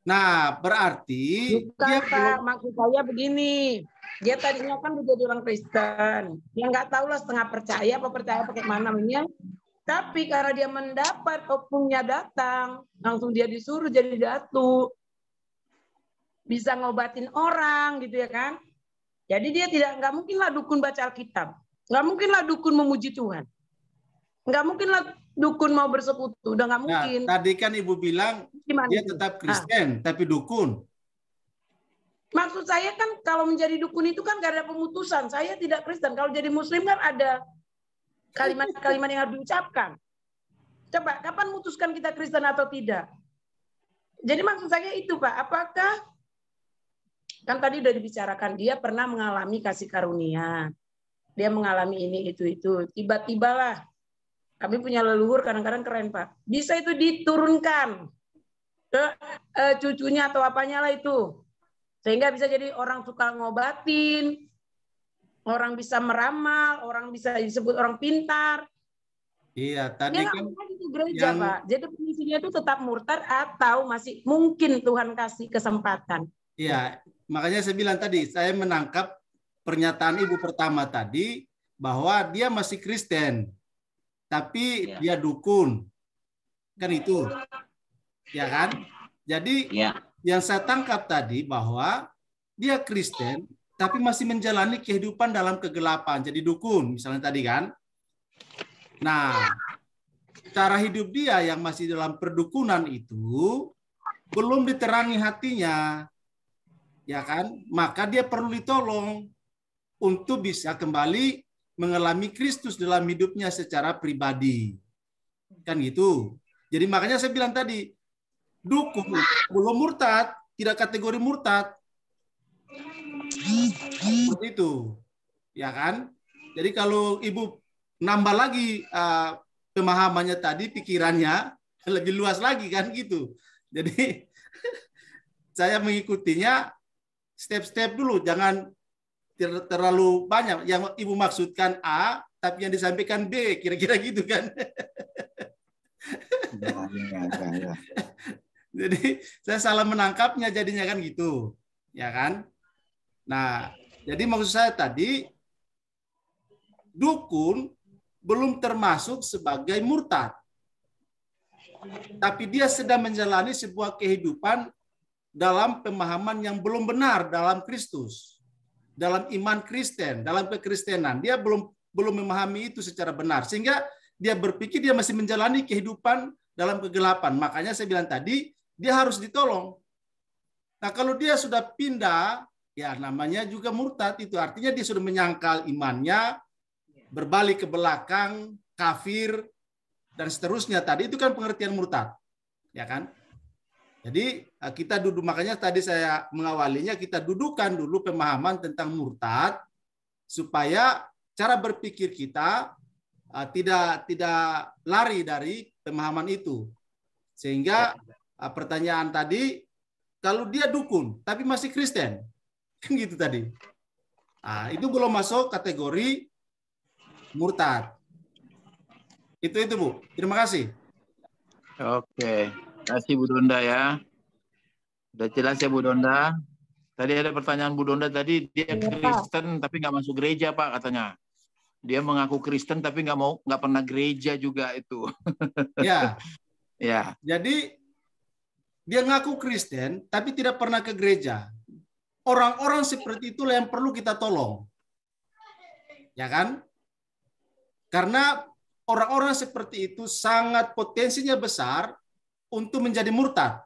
Nah, berarti bukan, dia Pak, maksud saya begini. Dia tadinya kan menjadi orang Kristen. Dia nggak tahu lah setengah percaya pakai mana namanya. Tapi karena dia mendapat opungnya datang, langsung dia disuruh jadi datu. Bisa ngobatin orang gitu ya kan. Jadi dia nggak mungkinlah dukun baca Alkitab. Nggak mungkinlah dukun memuji Tuhan. Nggak mungkinlah dukun mau bersekutu. Udah nggak mungkin. Nah, tadi kan Ibu bilang dia tetap Kristen, tapi dukun. Maksud saya kan kalau menjadi dukun itu kan gak ada pemutusan. Saya tidak Kristen. Kalau jadi Muslim kan ada kalimat-kalimat yang harus diucapkan. Coba, kapan memutuskan kita Kristen atau tidak? Jadi maksud saya itu Pak, apakah kan tadi udah dibicarakan dia pernah mengalami kasih karunia. Dia mengalami ini, itu. Tiba-tibalah kami punya leluhur kadang-kadang keren Pak. Bisa itu diturunkan ke cucunya atau apanya lah itu. Sehingga bisa jadi orang suka ngobatin, Orang bisa meramal, orang bisa disebut orang pintar. Iya, Dia tadi nggak kan mau itu gereja, yang Pak. Jadi definisinya itu tetap murtad atau masih mungkin Tuhan kasih kesempatan. iya, makanya saya bilang tadi, saya menangkap pernyataan Ibu pertama tadi bahwa dia masih Kristen, tapi Ya. dia dukun. Kan itu. Ya kan? Jadi Ya. yang saya tangkap tadi bahwa dia Kristen, tapi masih menjalani kehidupan dalam kegelapan. Jadi dukun, misalnya tadi kan. Nah, cara hidup dia yang masih dalam perdukunan itu belum diterangi hatinya. Ya kan? Maka dia perlu ditolong untuk bisa kembali mengalami Kristus dalam hidupnya secara pribadi. Kan gitu. Jadi makanya saya bilang tadi, dukun belum murtad, tidak kategori murtad. Seperti itu. Ya kan? Jadi kalau Ibu nambah lagi pemahamannya tadi, pikirannya lebih luas lagi kan gitu. Jadi saya mengikutinya step-step dulu, jangan terlalu banyak. Yang Ibu maksudkan A, tapi yang disampaikan B, kira-kira gitu kan. Ya. Jadi saya salah menangkapnya jadinya kan gitu. Ya kan? Nah, jadi maksud saya tadi, dukun belum termasuk sebagai murtad. Tapi dia sedang menjalani sebuah kehidupan dalam pemahaman yang belum benar dalam Kristus. Dalam iman Kristen, dalam kekristenan. Dia belum memahami itu secara benar. Sehingga dia berpikir dia masih menjalani kehidupan dalam kegelapan. Makanya saya bilang tadi, dia harus ditolong. Nah, kalau dia sudah pindah, ya namanya juga murtad. Itu artinya dia sudah menyangkal imannya, berbalik ke belakang, kafir, dan seterusnya. Tadi itu kan pengertian murtad. Ya kan? Jadi kita duduk, makanya tadi saya mengawalinya, kita dudukan dulu pemahaman tentang murtad, supaya cara berpikir kita tidak lari dari pemahaman itu. Sehingga pertanyaan tadi, kalau dia dukun tapi masih Kristen, kan gitu tadi. Nah, itu belum masuk kategori murtad. Itu Bu. Terima kasih. Oke. Terima kasih Bu Donda ya. Udah jelas ya Bu Donda. Tadi ada pertanyaan Bu Donda tadi, dia Kristen tapi nggak masuk gereja Pak katanya. Dia mengaku Kristen tapi nggak pernah gereja juga itu. Ya. Ya. Jadi dia ngaku Kristen tapi tidak pernah ke gereja. Orang-orang seperti itulah yang perlu kita tolong. Ya kan? Karena orang-orang seperti itu sangat potensinya besar untuk menjadi murtad.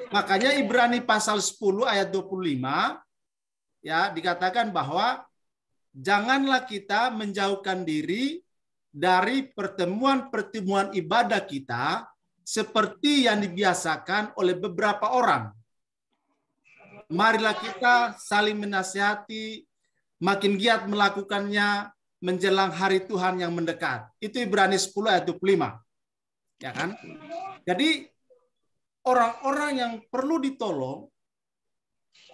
Makanya Ibrani pasal 10 ayat 25 ya dikatakan bahwa janganlah kita menjauhkan diri dari pertemuan-pertemuan ibadah kita seperti yang dibiasakan oleh beberapa orang. Marilah kita saling menasihati, makin giat melakukannya menjelang hari Tuhan yang mendekat. Itu Ibrani 10 ayat 25. Ya kan? Jadi orang-orang yang perlu ditolong,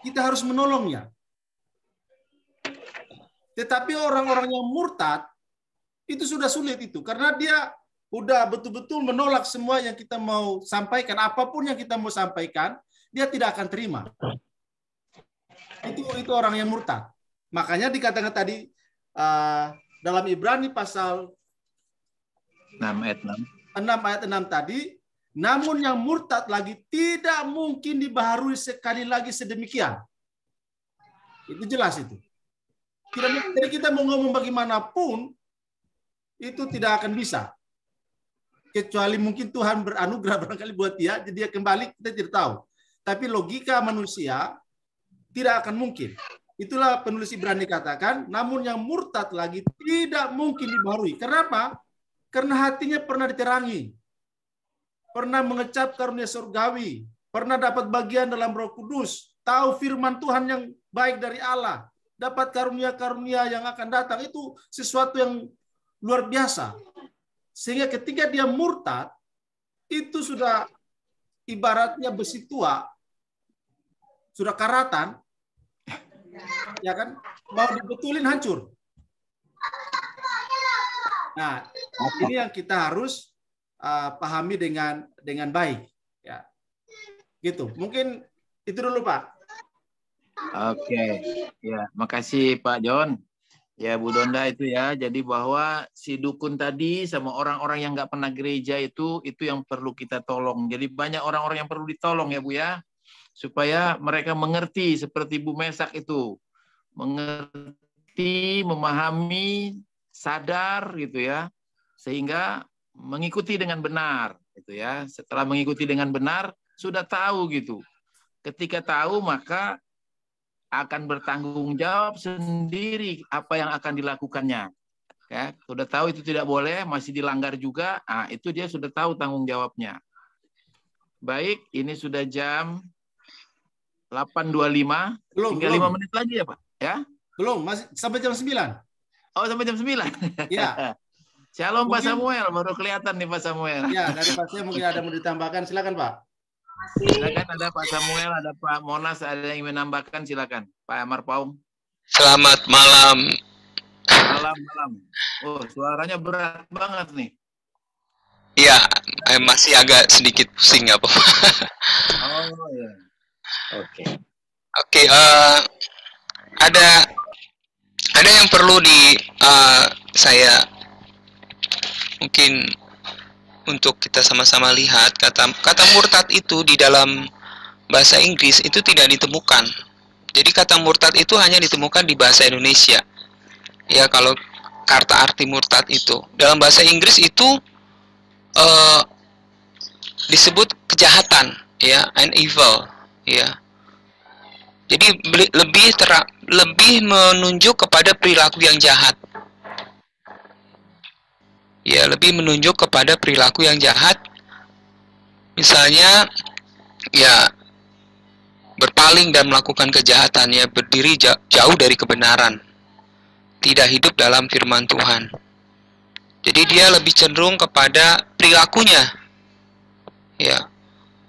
kita harus menolongnya. Tetapi orang-orang yang murtad, itu sudah sulit itu. Karena dia udah betul-betul menolak semua yang kita mau sampaikan. Apapun yang kita mau sampaikan, dia tidak akan terima. Itu orang yang murtad. Makanya dikatakan tadi, dalam Ibrani pasal 6 ayat 6 tadi, namun yang murtad lagi tidak mungkin dibaharui sekali lagi sedemikian. Itu jelas itu. Tidak mungkin. Jadi kita mau ngomong bagaimanapun, itu tidak akan bisa. Kecuali mungkin Tuhan beranugerah barangkali buat dia, jadi dia kembali, kita tidak tahu. Tapi logika manusia tidak akan mungkin. Itulah penulis Ibrani katakan, namun yang murtad lagi tidak mungkin dibaharui. Kenapa? Karena hatinya pernah diterangi. Pernah mengecap karunia surgawi, pernah dapat bagian dalam Roh Kudus, tahu firman Tuhan yang baik dari Allah, dapat karunia-karunia yang akan datang, itu sesuatu yang luar biasa. Sehingga ketika dia murtad, itu sudah ibaratnya besi tua, sudah karatan, Ya kan? Mau dibetulin hancur. Nah, ini yang kita harus pahami dengan baik. Ya, gitu. Mungkin itu dulu, Pak. Oke, ya, makasih Pak John. Ya, Bu Donda itu ya. Jadi bahwa si dukun tadi sama orang-orang yang nggak pernah gereja itu yang perlu kita tolong. Jadi banyak orang-orang yang perlu ditolong ya Bu ya, supaya mereka mengerti seperti Bu Mesak itu, mengerti, memahami, sadar gitu ya, sehingga mengikuti dengan benar gitu ya. Setelah mengikuti dengan benar, sudah tahu gitu. Ketika tahu maka akan bertanggung jawab sendiri apa yang akan dilakukannya. Ya, sudah tahu itu tidak boleh, masih dilanggar juga, itu dia sudah tahu tanggung jawabnya. Baik, ini sudah jam 8.25. Tinggal 5 menit lagi ya Pak? Ya? Belum, masih sampai jam 9. Oh, sampai jam 9? Ya. Shalom mungkin, Pak Samuel, baru kelihatan nih Pak Samuel. Ya, dari Pak saya mungkin ada mau ditambahkan, silakan Pak. Silakan, ada Pak Samuel, ada Pak Monas, ada yang menambahkan, silakan. Pak Amar Paum. Selamat malam. Malam. Oh, suaranya berat banget nih. Iya, masih agak sedikit pusing apa. Oh ya. Oke, ada yang perlu saya mungkin untuk kita sama-sama lihat. Kata murtad itu di dalam bahasa Inggris itu tidak ditemukan. Jadi kata murtad itu hanya ditemukan di bahasa Indonesia. Ya, kalau kata arti murtad itu dalam bahasa Inggris itu disebut kejahatan, ya, and evil, ya. Jadi lebih menunjuk kepada perilaku yang jahat. Ya, lebih menunjuk kepada perilaku yang jahat. Misalnya, ya, berpaling dan melakukan kejahatan, ya, berdiri jauh dari kebenaran, tidak hidup dalam firman Tuhan. Jadi dia lebih cenderung kepada perilakunya. Ya,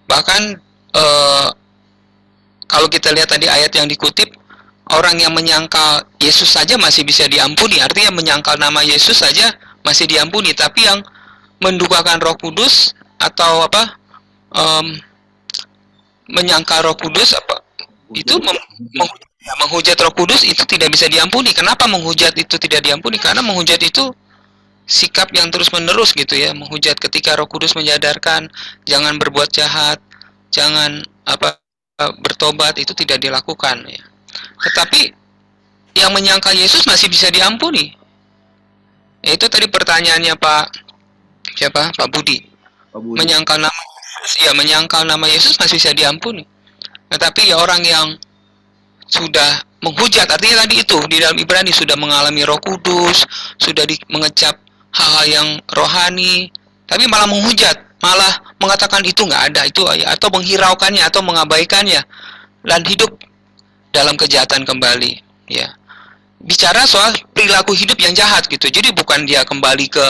bahkan kalau kita lihat tadi ayat yang dikutip, orang yang menyangkal Yesus saja masih bisa diampuni. Artinya menyangkal nama Yesus saja masih diampuni, tapi yang mendukakan Roh Kudus atau menyangkal Roh Kudus itu menghujat Roh Kudus itu tidak bisa diampuni. Kenapa menghujat itu tidak diampuni? Karena menghujat itu sikap yang terus-menerus gitu ya, menghujat ketika Roh Kudus menyadarkan jangan berbuat jahat, jangan bertobat, itu tidak dilakukan ya. Tetapi yang menyangkal Yesus masih bisa diampuni. Itu tadi pertanyaannya Pak Budi. Menyangkal nama Yesus, ya, menyangkal nama Yesus masih bisa diampuni. Tetapi ya orang yang sudah menghujat, artinya tadi itu di dalam Ibrani sudah mengalami Roh Kudus, sudah mengecap hal-hal yang rohani, tapi malah menghujat, malah mengatakan itu nggak ada itu, atau menghiraukannya atau mengabaikannya dan hidup dalam kejahatan kembali, ya. Bicara soal perilaku hidup yang jahat gitu. Jadi bukan dia kembali ke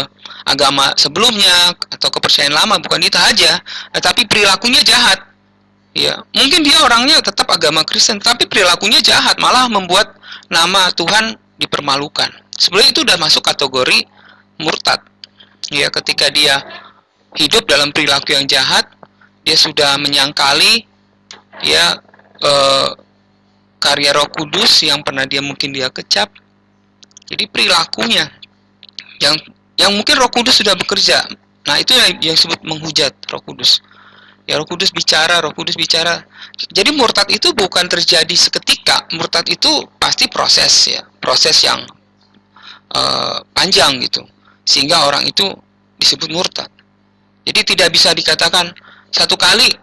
agama sebelumnya atau kepercayaan lama, bukan itu aja, tetapi perilakunya jahat. Ya, mungkin dia orangnya tetap agama Kristen, tapi perilakunya jahat, malah membuat nama Tuhan dipermalukan. Sebenarnya itu sudah masuk kategori murtad. Ya, ketika dia hidup dalam perilaku yang jahat, dia sudah menyangkali ya karya Roh Kudus yang pernah mungkin dia kecap. Jadi perilakunya yang mungkin Roh Kudus sudah bekerja. Nah, itu yang disebut menghujat Roh Kudus. Ya, Roh Kudus bicara. Jadi murtad itu bukan terjadi seketika. Murtad itu pasti proses ya, proses yang panjang gitu, sehingga orang itu disebut murtad. Jadi tidak bisa dikatakan satu kali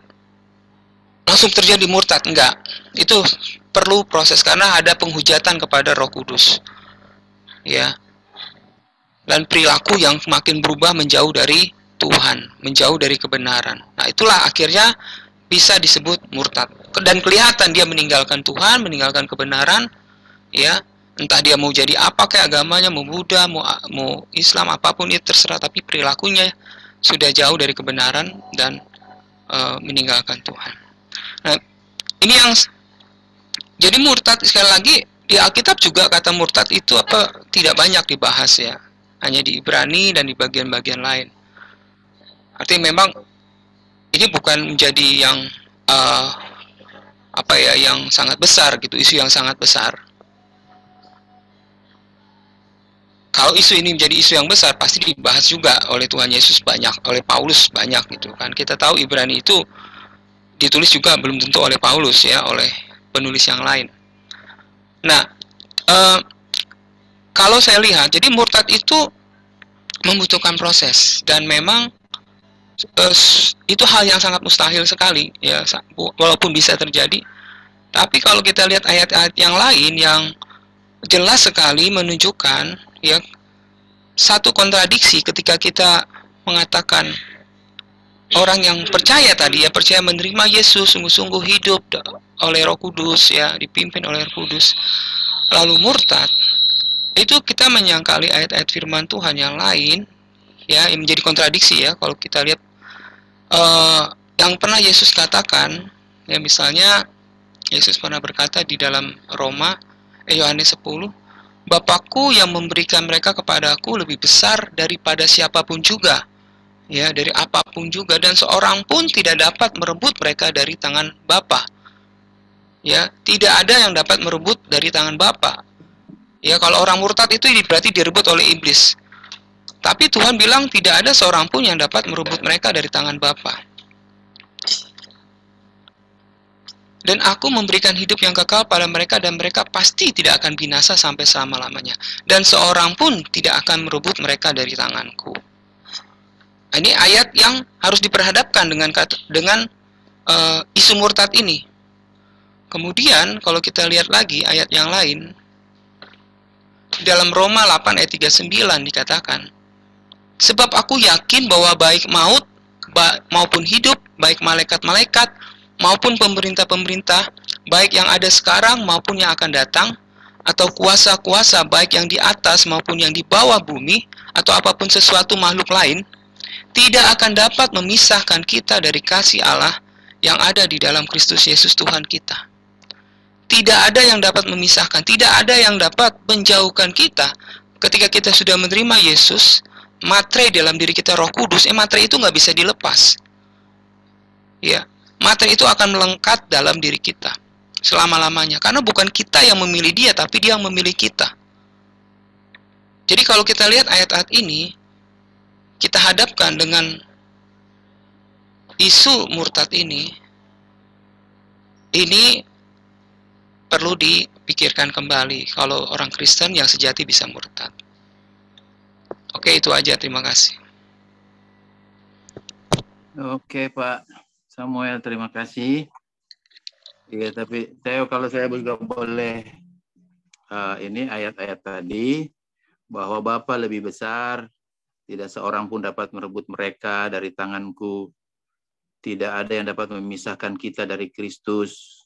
langsung terjadi murtad, enggak. Itu perlu proses karena ada penghujatan kepada Roh Kudus. Ya. Dan perilaku yang makin berubah menjauh dari Tuhan, menjauh dari kebenaran. Nah, itulah akhirnya bisa disebut murtad. Dan kelihatan dia meninggalkan Tuhan, meninggalkan kebenaran, ya. Entah dia mau jadi apa kayak agamanya, mau Buddha, mau Islam, apapun itu terserah, tapi perilakunya sudah jauh dari kebenaran dan meninggalkan Tuhan. Nah, ini yang Jadi murtad sekali lagi di Alkitab juga kata murtad itu tidak banyak dibahas ya. Hanya di Ibrani dan di bagian-bagian lain. Artinya memang ini bukan menjadi yang yang sangat besar gitu, isu yang sangat besar. Kalau isu ini menjadi isu yang besar, pasti dibahas juga oleh Tuhan Yesus banyak, oleh Paulus banyak gitu kan. Kita tahu Ibrani itu ditulis juga belum tentu oleh Paulus ya, oleh penulis yang lain. Nah, kalau saya lihat, jadi murtad itu membutuhkan proses dan memang itu hal yang sangat mustahil sekali ya, walaupun bisa terjadi. Tapi kalau kita lihat ayat-ayat yang lain yang jelas sekali menunjukkan ya satu kontradiksi ketika kita mengatakan orang yang percaya tadi ya, percaya menerima Yesus, sungguh-sungguh hidup oleh Roh Kudus ya, dipimpin oleh Roh Kudus, lalu murtad, itu kita menyangkali ayat-ayat firman Tuhan yang lain ya, yang menjadi kontradiksi ya. Kalau kita lihat yang pernah Yesus katakan ya, misalnya Yesus pernah berkata di dalam Yohanes 10, Bapakku yang memberikan mereka kepadaku lebih besar daripada siapapun juga ya, dari apapun juga, dan seorang pun tidak dapat merebut mereka dari tangan Bapa ya, tidak ada yang dapat merebut dari tangan Bapa ya. Kalau orang murtad itu berarti direbut oleh iblis, tapi Tuhan bilang tidak ada seorang pun yang dapat merebut mereka dari tangan Bapa. Dan aku memberikan hidup yang kekal pada mereka, dan mereka pasti tidak akan binasa sampai selama-lamanya. Dan seorang pun tidak akan merebut mereka dari tanganku. Ini ayat yang harus diperhadapkan dengan isu murtad ini. Kemudian kalau kita lihat lagi ayat yang lain, dalam Roma 8 ayat 39 dikatakan, sebab aku yakin bahwa baik maut maupun hidup, baik malaikat-malaikat maupun pemerintah-pemerintah, baik yang ada sekarang maupun yang akan datang, atau kuasa-kuasa baik yang di atas maupun yang di bawah bumi, atau apapun sesuatu makhluk lain, tidak akan dapat memisahkan kita dari kasih Allah yang ada di dalam Kristus Yesus Tuhan kita. Tidak ada yang dapat memisahkan, tidak ada yang dapat menjauhkan kita ketika kita sudah menerima Yesus. Materai dalam diri kita Roh Kudus, materai itu nggak bisa dilepas. Ya, materai itu akan melekat dalam diri kita selama-lamanya, karena bukan kita yang memilih dia, tapi dia yang memilih kita. Jadi kalau kita lihat ayat-ayat ini, kita hadapkan dengan isu murtad ini perlu dipikirkan kembali kalau orang Kristen yang sejati bisa murtad. Oke, itu aja, terima kasih. Oke, Pak Samuel, terima kasih. Iya, tapi kalau saya juga boleh ini ayat-ayat tadi, bahwa Bapa lebih besar, tidak seorang pun dapat merebut mereka dari tanganku, tidak ada yang dapat memisahkan kita dari Kristus.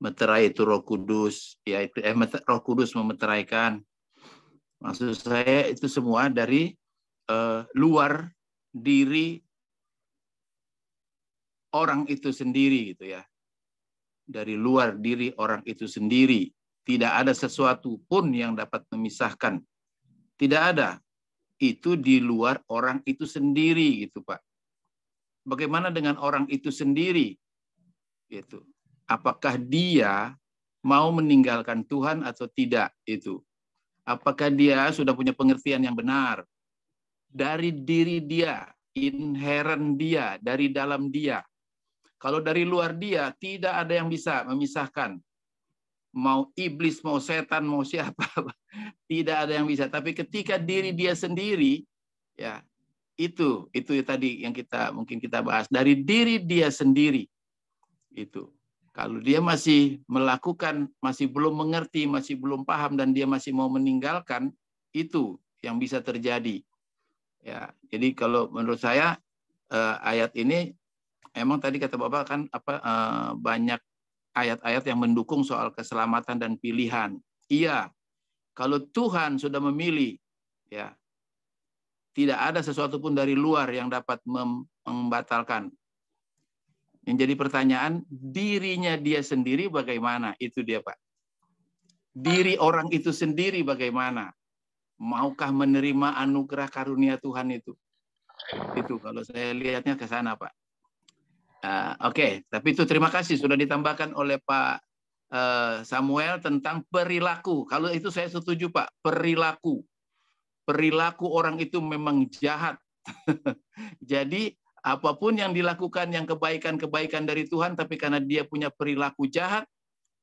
Meterai itu Roh Kudus, yaitu Roh Kudus memeteraikan. Maksud saya itu semua dari luar diri orang itu sendiri gitu ya. Dari luar diri orang itu sendiri. Tidak ada sesuatu pun yang dapat memisahkan. Tidak ada. Itu di luar orang itu sendiri gitu, Pak. Bagaimana dengan orang itu sendiri? Gitu. Apakah dia mau meninggalkan Tuhan atau tidak itu? Apakah dia sudah punya pengertian yang benar dari diri dia, inherent dia, dari dalam dia? Kalau dari luar dia, tidak ada yang bisa memisahkan. Mau iblis, mau setan, mau siapa, tidak ada yang bisa. Tapi ketika diri dia sendiri, ya itu tadi yang mungkin kita bahas, dari diri dia sendiri. Itu. Kalau dia masih melakukan, masih belum mengerti, masih belum paham, dan dia masih mau meninggalkan, itu yang bisa terjadi. Ya, jadi kalau menurut saya ayat ini emang tadi kata Bapak kan banyak ayat-ayat yang mendukung soal keselamatan dan pilihan. Iya, kalau Tuhan sudah memilih, ya tidak ada sesuatu pun dari luar yang dapat membatalkan. Yang jadi pertanyaan, dirinya dia sendiri bagaimana? Itu dia, Pak. Diri orang itu sendiri bagaimana? Maukah menerima anugerah karunia Tuhan itu? Itu kalau saya lihatnya ke sana, Pak. Oke, tapi itu terima kasih sudah ditambahkan oleh Pak Samuel tentang perilaku. Kalau itu saya setuju, Pak. Perilaku. Perilaku orang itu memang jahat. Jadi apapun yang dilakukan yang kebaikan-kebaikan dari Tuhan, tapi karena dia punya perilaku jahat,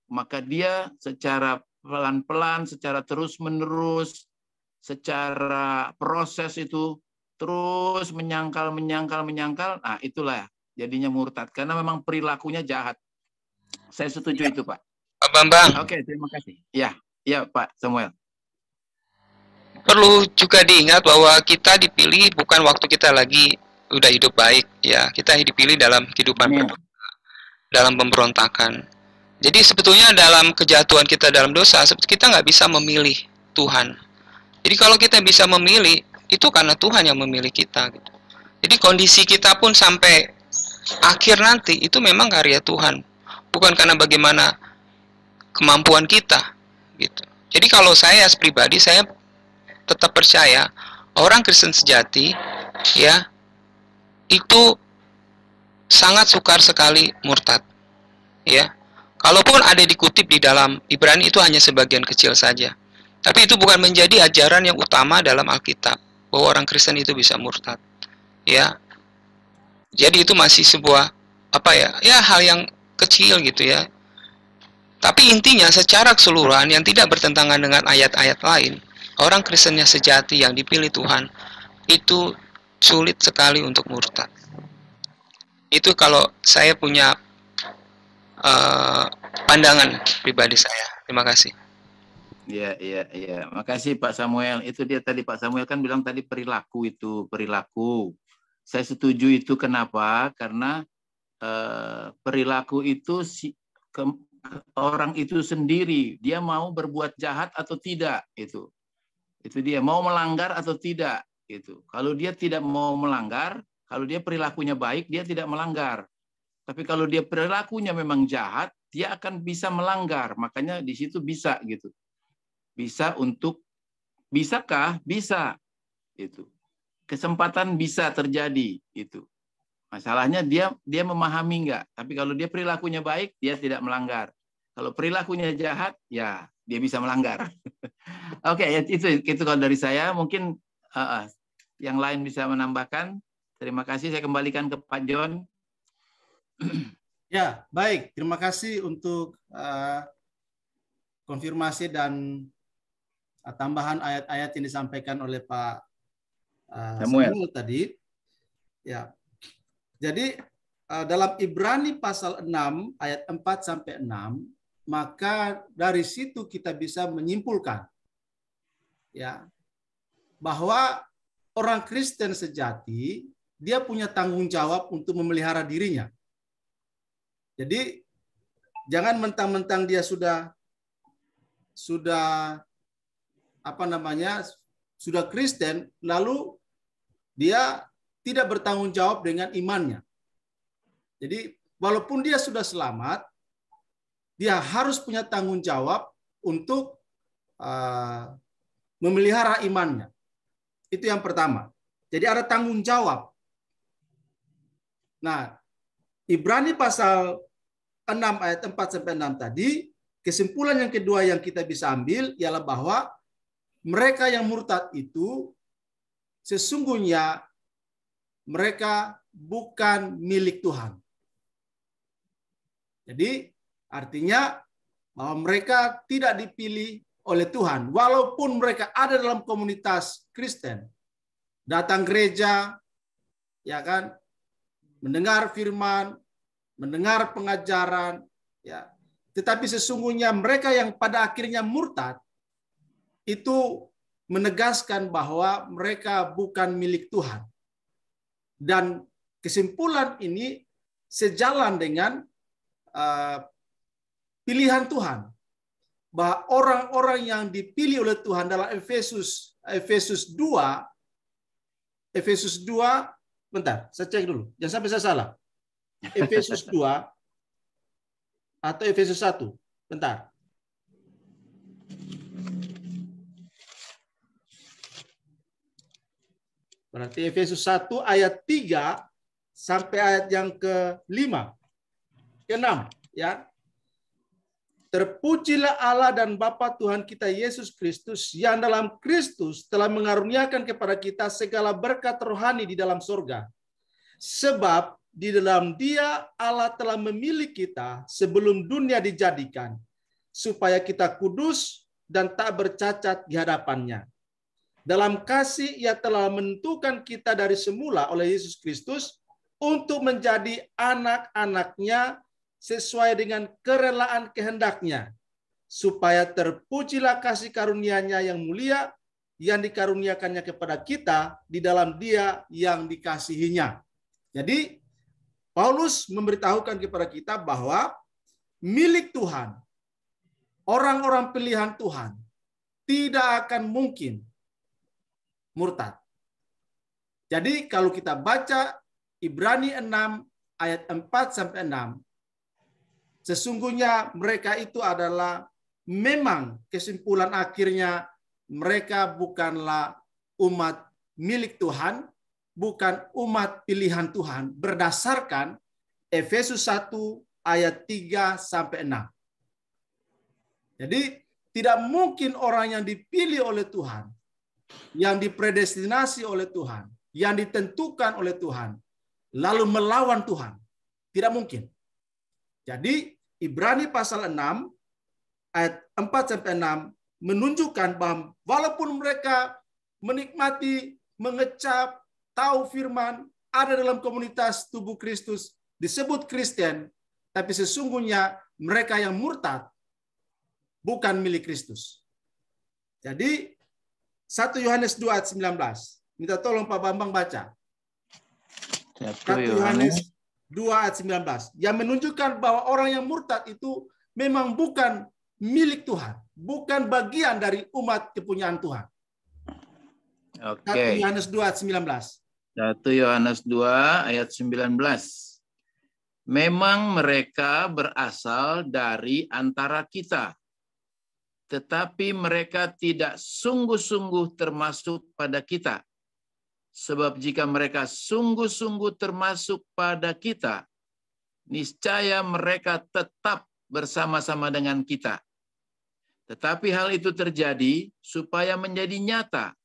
maka dia secara pelan-pelan, secara terus-menerus, secara proses itu terus menyangkal. Nah, itulah jadinya murtad. Karena memang perilakunya jahat. Saya setuju itu, Pak. Pak Bambang. Oke, terima kasih. Ya, Pak Samuel. Perlu juga diingat bahwa kita dipilih bukan waktu kita lagi udah hidup baik, ya. Kita dipilih dalam kehidupan berdosa, dalam pemberontakan. Jadi sebetulnya dalam kejatuhan kita dalam dosa, kita nggak bisa memilih Tuhan. Jadi kalau kita bisa memilih, itu karena Tuhan yang memilih kita. Gitu. Jadi kondisi kita pun sampai akhir nanti itu memang karya Tuhan, bukan karena bagaimana kemampuan kita, gitu. Jadi kalau saya pribadi, saya tetap percaya orang Kristen sejati, ya, itu sangat sukar sekali murtad, ya. Kalaupun ada dikutip di dalam Ibrani itu hanya sebagian kecil saja, tapi itu bukan menjadi ajaran yang utama dalam Alkitab bahwa orang Kristen itu bisa murtad, ya. Jadi itu masih sebuah hal yang kecil gitu ya. Tapi intinya secara keseluruhan yang tidak bertentangan dengan ayat-ayat lain, orang Kristennya sejati yang dipilih Tuhan itu sulit sekali untuk murtad. Itu kalau saya punya pandangan pribadi saya. Terima kasih. Iya. Makasih Pak Samuel. Itu dia tadi Pak Samuel kan bilang tadi perilaku. Saya setuju itu kenapa? Karena perilaku itu orang itu sendiri, dia mau berbuat jahat atau tidak, itu dia mau melanggar atau tidak, itu. Kalau dia tidak mau melanggar, kalau dia perilakunya baik, dia tidak melanggar. Tapi kalau dia perilakunya memang jahat, dia akan bisa melanggar. Makanya di situ bisa gitu. Bisakah? Bisa. Itu. Kesempatan bisa terjadi itu. Masalahnya dia memahami enggak. Tapi kalau dia perilakunya baik, dia tidak melanggar. Kalau perilakunya jahat, ya dia bisa melanggar. Oke, itu kalau dari saya. Mungkin yang lain bisa menambahkan. Terima kasih. Saya kembalikan ke Pak John. Ya, baik. Terima kasih untuk konfirmasi dan tambahan ayat-ayat yang disampaikan oleh Pak Samuel tadi. Ya. Jadi dalam Ibrani pasal 6 ayat 4 sampai 6, maka dari situ kita bisa menyimpulkan ya bahwa orang Kristen sejati dia punya tanggung jawab untuk memelihara dirinya. Jadi jangan mentang-mentang dia sudah Kristen lalu dia tidak bertanggung jawab dengan imannya. Jadi walaupun dia sudah selamat, dia harus punya tanggung jawab untuk memelihara imannya. Itu yang pertama. Jadi ada tanggung jawab. Nah, Ibrani pasal 6 ayat 4 sampai 6 tadi, kesimpulan yang kedua yang kita bisa ambil ialah bahwa mereka yang murtad itu sesungguhnya mereka bukan milik Tuhan. Jadi artinya bahwa mereka tidak dipilih oleh Tuhan. Walaupun mereka ada dalam komunitas Kristen, datang gereja, ya kan, mendengar firman, mendengar pengajaran, ya. Tetapi sesungguhnya mereka yang pada akhirnya murtad itu menegaskan bahwa mereka bukan milik Tuhan. Dan kesimpulan ini sejalan dengan pilihan Tuhan. Bahwa orang-orang yang dipilih oleh Tuhan dalam Efesus 2, bentar, saya cek dulu. Jangan sampai saya salah. Efesus 2 atau Efesus 1? Bentar. Berarti Efesus 1 ayat 3 sampai ayat yang ke-5. Ke-6, ya. Terpujilah Allah dan Bapa Tuhan kita Yesus Kristus, yang dalam Kristus telah mengaruniakan kepada kita segala berkat rohani di dalam surga. Sebab di dalam Dia Allah telah memilih kita sebelum dunia dijadikan, supaya kita kudus dan tak bercacat di hadapannya. Dalam kasih Ia telah menentukan kita dari semula oleh Yesus Kristus untuk menjadi anak-anak-Nya sesuai dengan kerelaan kehendak-Nya, supaya terpujilah kasih karunia-Nya yang mulia yang dikaruniakannya kepada kita di dalam Dia yang dikasihinya. Jadi Paulus memberitahukan kepada kita bahwa milik Tuhan, orang-orang pilihan Tuhan, tidak akan mungkin murtad. Jadi kalau kita baca Ibrani 6 ayat 4-6, sesungguhnya mereka itu adalah memang kesimpulan akhirnya mereka bukanlah umat milik Tuhan, bukan umat pilihan Tuhan berdasarkan Efesus 1 ayat 3-6. Jadi tidak mungkin orang yang dipilih oleh Tuhan, yang dipredestinasi oleh Tuhan, yang ditentukan oleh Tuhan, lalu melawan Tuhan. Tidak mungkin. Jadi Ibrani pasal 6 ayat 4-6 menunjukkan bahwa walaupun mereka menikmati, mengecap, tahu firman, ada dalam komunitas tubuh Kristus, disebut Kristen, tapi sesungguhnya mereka yang murtad bukan milik Kristus. Jadi 1 Yohanes 2 ayat 19. Minta tolong Pak Bambang baca. 1 Yohanes 2 ayat 19. Yang menunjukkan bahwa orang yang murtad itu memang bukan milik Tuhan. Bukan bagian dari umat kepunyaan Tuhan. Oke. 1 Yohanes 2 ayat 19. 1 Yohanes 2 ayat 19. Memang mereka berasal dari antara kita, tetapi mereka tidak sungguh-sungguh termasuk pada kita. Sebab jika mereka sungguh-sungguh termasuk pada kita, niscaya mereka tetap bersama-sama dengan kita. Tetapi hal itu terjadi supaya menjadi nyata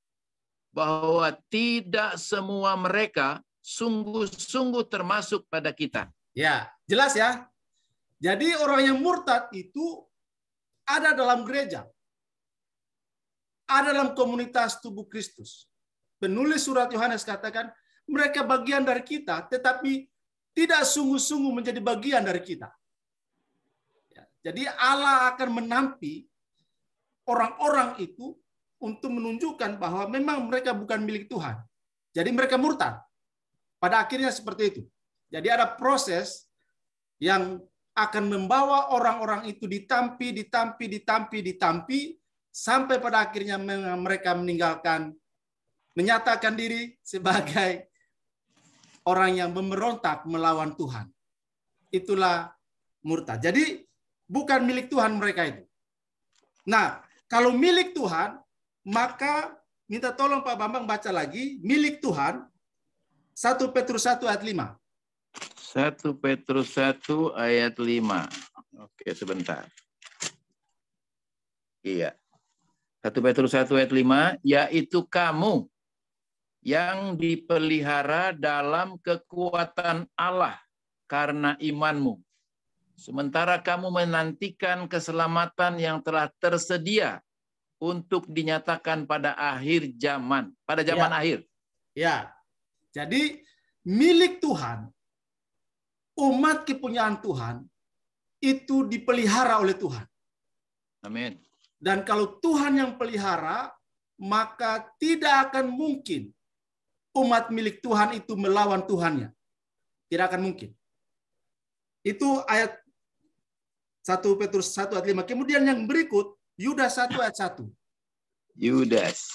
bahwa tidak semua mereka sungguh-sungguh termasuk pada kita. Ya, jelas ya. Jadi orang yang murtad itu ada dalam gereja, ada dalam komunitas tubuh Kristus. Penulis surat Yohanes katakan, mereka bagian dari kita, tetapi tidak sungguh-sungguh menjadi bagian dari kita. Jadi Allah akan menampi orang-orang itu untuk menunjukkan bahwa memang mereka bukan milik Tuhan. Jadi mereka murtad. Pada akhirnya seperti itu. Jadi ada proses yang akan membawa orang-orang itu ditampi, sampai pada akhirnya mereka menyatakan diri sebagai orang yang memberontak melawan Tuhan. Itulah murtad. Jadi bukan milik Tuhan mereka itu. Nah, kalau milik Tuhan, maka minta tolong Pak Bambang baca lagi, milik Tuhan, 1 Petrus 1 ayat 5. 1 Petrus 1 ayat 5. Oke, sebentar. Iya. 1 Petrus 1 ayat 5, yaitu kamu yang dipelihara dalam kekuatan Allah karena imanmu. Sementara kamu menantikan keselamatan yang telah tersedia untuk dinyatakan pada akhir zaman, pada zaman akhir. Ya. Jadi milik Tuhan, umat kepunyaan Tuhan itu dipelihara oleh Tuhan. Amin. Dan kalau Tuhan yang pelihara, maka tidak akan mungkin umat milik Tuhan itu melawan Tuhannya. Tidak akan mungkin. Itu ayat 1 Petrus 1 ayat 5. Kemudian yang berikut, Yudas 1 ayat 1. Yudas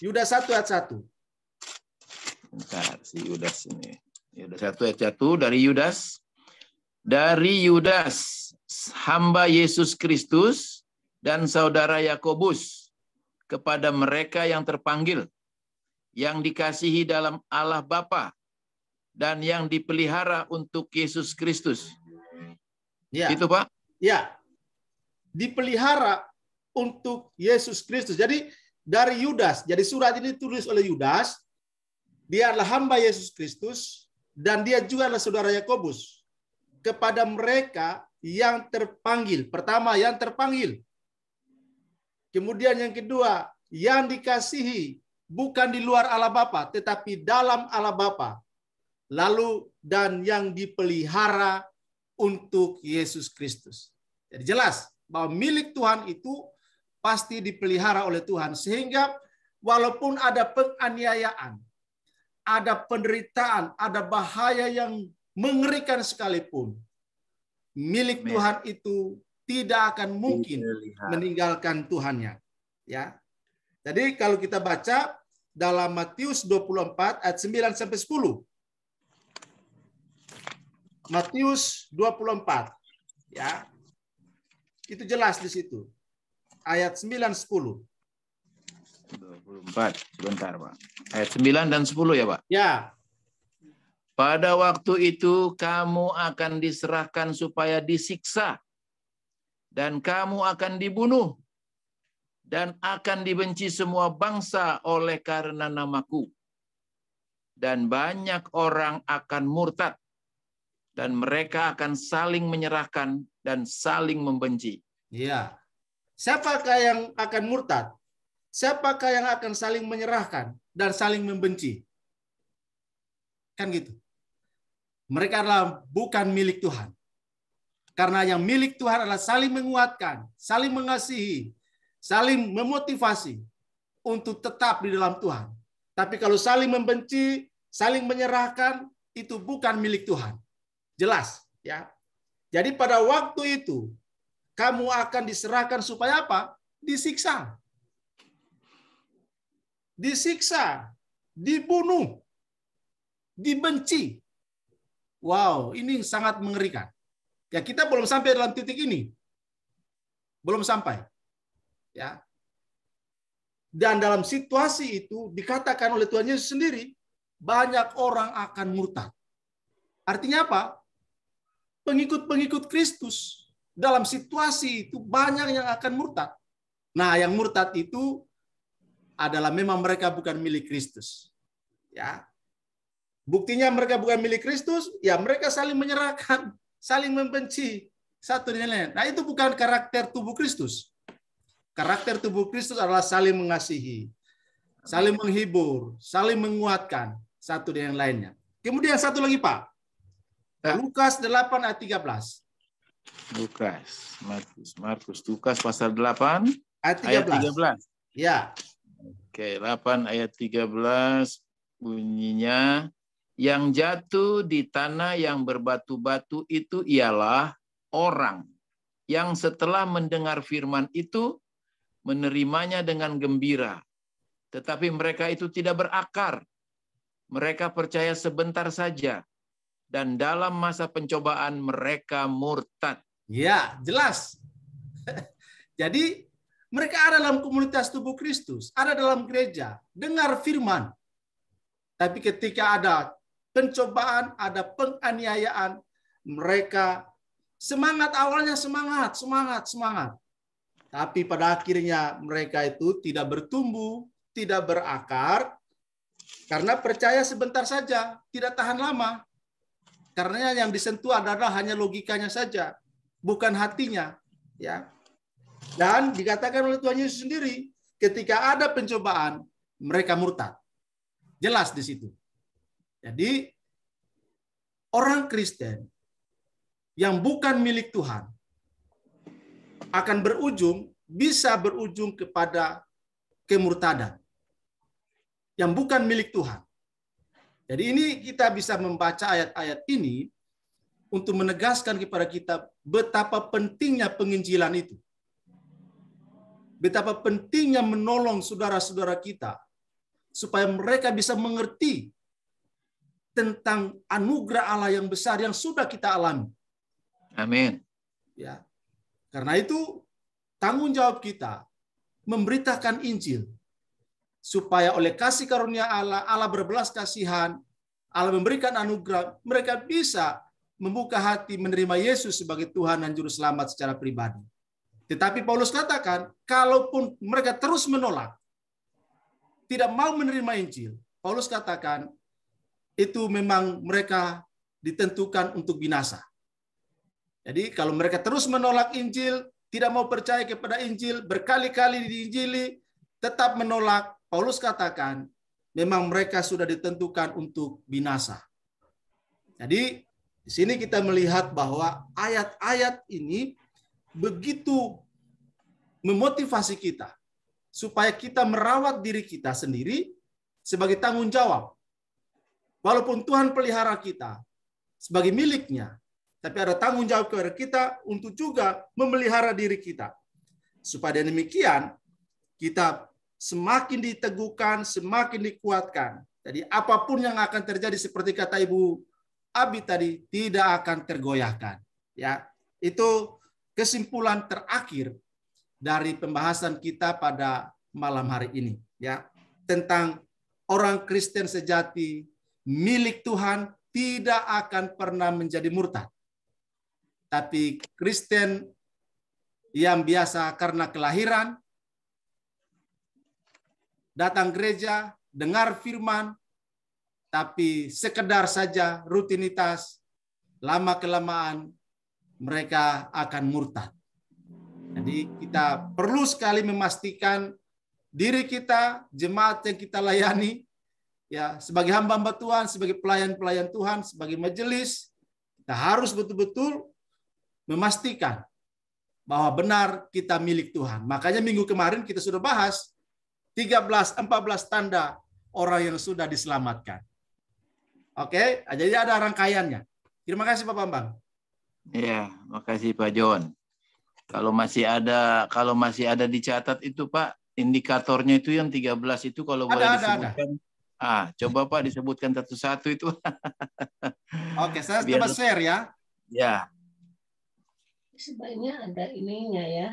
1 ayat 1. Bentar, si Yudas ini. Yudas 1 ayat 1 dari Yudas. dari Yudas, hamba Yesus Kristus, dan saudara Yakobus, kepada mereka yang terpanggil, yang dikasihi dalam Allah Bapa, dan yang dipelihara untuk Yesus Kristus. Ya. Itu Pak? Ya. Dipelihara untuk Yesus Kristus. Jadi dari Yudas, jadi surat ini tulis oleh Yudas, dia adalah hamba Yesus Kristus, dan dia juga adalah saudara Yakobus, kepada mereka yang terpanggil. Pertama, yang terpanggil. Kemudian yang kedua, yang dikasihi, bukan di luar Allah Bapa, tetapi dalam Allah Bapa. Lalu, dan yang dipelihara untuk Yesus Kristus. Jadi jelas bahwa milik Tuhan itu pasti dipelihara oleh Tuhan. Sehingga walaupun ada penganiayaan, ada penderitaan, ada bahaya yang mengerikan sekalipun, milik Tuhan itu tidak akan mungkin meninggalkan Tuhannya. Ya. Jadi kalau kita baca dalam Matius 24 ayat 9 sampai 10. Matius 24. Ya. Itu jelas di situ. Ayat 9 10. 24. Sebentar, Pak. Ayat 9 dan 10 ya, Pak? Ya. Pada waktu itu kamu akan diserahkan supaya disiksa, dan kamu akan dibunuh, dan akan dibenci semua bangsa oleh karena namaku. Dan banyak orang akan murtad, dan mereka akan saling menyerahkan dan saling membenci. Iya. Siapakah yang akan murtad? Siapakah yang akan saling menyerahkan dan saling membenci? Kan gitu. Mereka adalah bukan milik Tuhan. Karena yang milik Tuhan adalah saling menguatkan, saling mengasihi, saling memotivasi untuk tetap di dalam Tuhan. Tapi kalau saling membenci, saling menyerahkan, itu bukan milik Tuhan. Jelas, ya. Jadi pada waktu itu kamu akan diserahkan supaya apa? Disiksa. Disiksa, dibunuh, dibenci. Wow, ini sangat mengerikan. Ya, kita belum sampai dalam titik ini. Belum sampai. Ya. Dan dalam situasi itu dikatakan oleh Tuhan Yesus sendiri, banyak orang akan murtad. Artinya apa? Pengikut-pengikut Kristus dalam situasi itu banyak yang akan murtad. Nah, yang murtad itu adalah memang mereka bukan milik Kristus. Ya. Buktinya mereka bukan milik Kristus, ya mereka saling menyerahkan, saling membenci satu dengan lain. Nah, itu bukan karakter tubuh Kristus. Karakter tubuh Kristus adalah saling mengasihi, saling menghibur, saling menguatkan satu dengan lainnya. Kemudian satu lagi, Pak. Lukas 8 ayat 13. Lukas pasal 8 ayat 13. Ya. Oke, 8 ayat 13 bunyinya, yang jatuh di tanah yang berbatu-batu itu ialah orang yang setelah mendengar firman itu menerimanya dengan gembira. Tetapi mereka itu tidak berakar. Mereka percaya sebentar saja. Dan dalam masa pencobaan mereka murtad. Ya, jelas. Jadi mereka ada dalam komunitas tubuh Kristus, ada dalam gereja, dengar firman. Tapi ketika ada pencobaan, ada penganiayaan, mereka semangat, awalnya semangat. Tapi pada akhirnya mereka itu tidak bertumbuh, tidak berakar, karena percaya sebentar saja, tidak tahan lama. Karena yang disentuh adalah hanya logikanya saja, bukan hatinya. Ya. Dan dikatakan oleh Tuhan Yesus sendiri, ketika ada pencobaan, mereka murtad. Jelas di situ. Jadi, orang Kristen yang bukan milik Tuhan akan bisa berujung kepada kemurtadan. Yang bukan milik Tuhan. Jadi ini kita bisa membaca ayat-ayat ini untuk menegaskan kepada kita betapa pentingnya penginjilan itu. Betapa pentingnya menolong saudara-saudara kita supaya mereka bisa mengerti tentang anugerah Allah yang besar yang sudah kita alami. Amin. Ya. Karena itu tanggung jawab kita memberitakan Injil supaya oleh kasih karunia Allah, Allah berbelas kasihan, Allah memberikan anugerah, mereka bisa membuka hati menerima Yesus sebagai Tuhan dan Juru Selamat secara pribadi. Tetapi Paulus katakan, kalaupun mereka terus menolak, tidak mau menerima Injil, Paulus katakan, itu memang mereka ditentukan untuk binasa. Jadi kalau mereka terus menolak Injil, tidak mau percaya kepada Injil, berkali-kali diinjili, tetap menolak, Paulus katakan, memang mereka sudah ditentukan untuk binasa. Jadi di sini kita melihat bahwa ayat-ayat ini begitu memotivasi kita supaya kita merawat diri kita sendiri sebagai tanggung jawab. Walaupun Tuhan pelihara kita sebagai miliknya, tapi ada tanggung jawab kepada kita untuk juga memelihara diri kita. Supaya demikian kita semakin diteguhkan, semakin dikuatkan. Jadi apapun yang akan terjadi seperti kata Ibu Abi tadi, tidak akan tergoyahkan. Ya, itu kesimpulan terakhir dari pembahasan kita pada malam hari ini, ya, tentang orang Kristen sejati milik Tuhan tidak akan pernah menjadi murtad. Tapi Kristen yang biasa karena kelahiran, datang gereja, dengar firman, tapi sekedar saja rutinitas, lama-kelamaan mereka akan murtad. Jadi kita perlu sekali memastikan diri kita, jemaat yang kita layani, ya, sebagai hamba-hamba Tuhan, sebagai pelayan-pelayan Tuhan, sebagai majelis, kita harus betul-betul memastikan bahwa benar kita milik Tuhan. Makanya minggu kemarin kita sudah bahas 13-14 tanda orang yang sudah diselamatkan. Oke, jadi ada rangkaiannya. Terima kasih Pak Bambang. Iya, makasih Pak John. Kalau masih ada dicatat itu Pak, indikatornya itu yang 13 itu kalau boleh disebutkan. Coba Pak disebutkan satu-satu itu. Oke, saya coba share ya. Ya. Sebaiknya ada ininya ya.